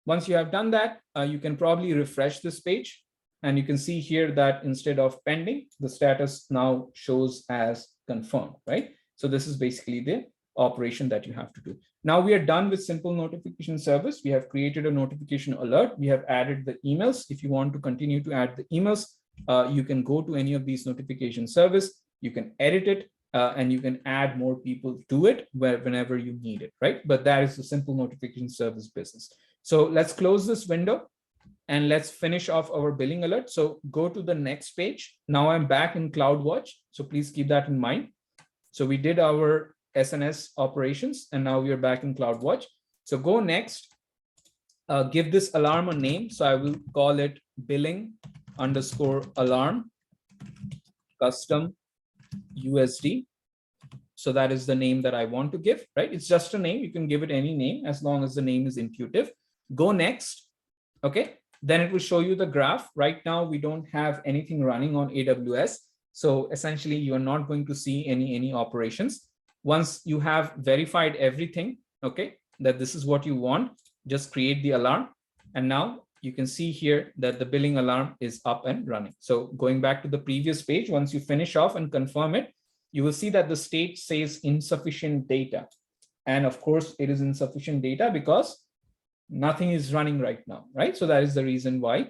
once you have done that, you can probably refresh this page, and you can see here that instead of pending, the status now shows as confirmed, right? So this is basically the operation that you have to do. Now we are done with simple notification service. We have created a notification alert. We have added the emails. If you want to continue to add the emails, you can go to any of these notification service. You can edit it, and you can add more people to it whenever you need it, right? But that is the simple notification service business. So let's close this window, and let's finish off our billing alert. So go to the next page. Now I'm back in CloudWatch. So please keep that in mind. So we did our SNS operations, and now we are back in CloudWatch. So go next, give this alarm a name. So I will call it billing_alarm custom USD. So that is the name that I want to give, right? It's just a name. You can give it any name as long as the name is intuitive. Go next. okay, then it will show you the graph. Right now, we don't have anything running on AWS. So essentially, you are not going to see any operations. Once you have verified everything, okay, that this is what you want, just create the alarm. And now you can see here that the billing alarm is up and running. So going back to the previous page, once you finish off and confirm it, you will see that the state says insufficient data. And of course, it is insufficient data because nothing is running right now, right? So that is the reason why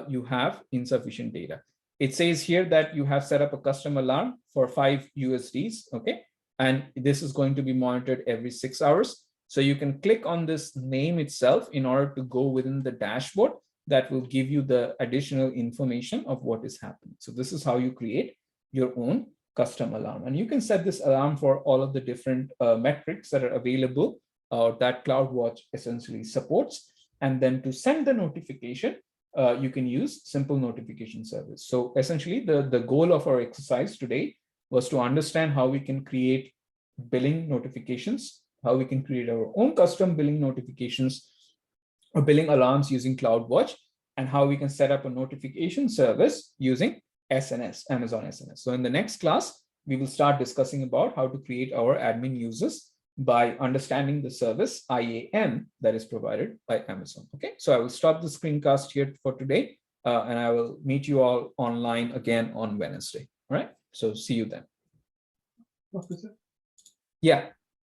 you have insufficient data. It says here that you have set up a custom alarm for 5 USDs, okay? And this is going to be monitored every 6 hours. So you can click on this name itself in order to go within the dashboard that will give you the additional information of what is happening. So this is how you create your own custom alarm. And you can set this alarm for all of the different metrics that are available that CloudWatch essentially supports. And then to send the notification, you can use simple notification service. So essentially the goal of our exercise today was to understand how we can create billing notifications, how we can create our own custom billing notifications or billing alarms using CloudWatch, and how we can set up a notification service using SNS, Amazon SNS. So in the next class, we will start discussing about how to create our admin users by understanding the service IAM that is provided by Amazon. Okay, so I will stop the screencast here for today, and I will meet you all online again on Wednesday. All right, so see you then. Yeah.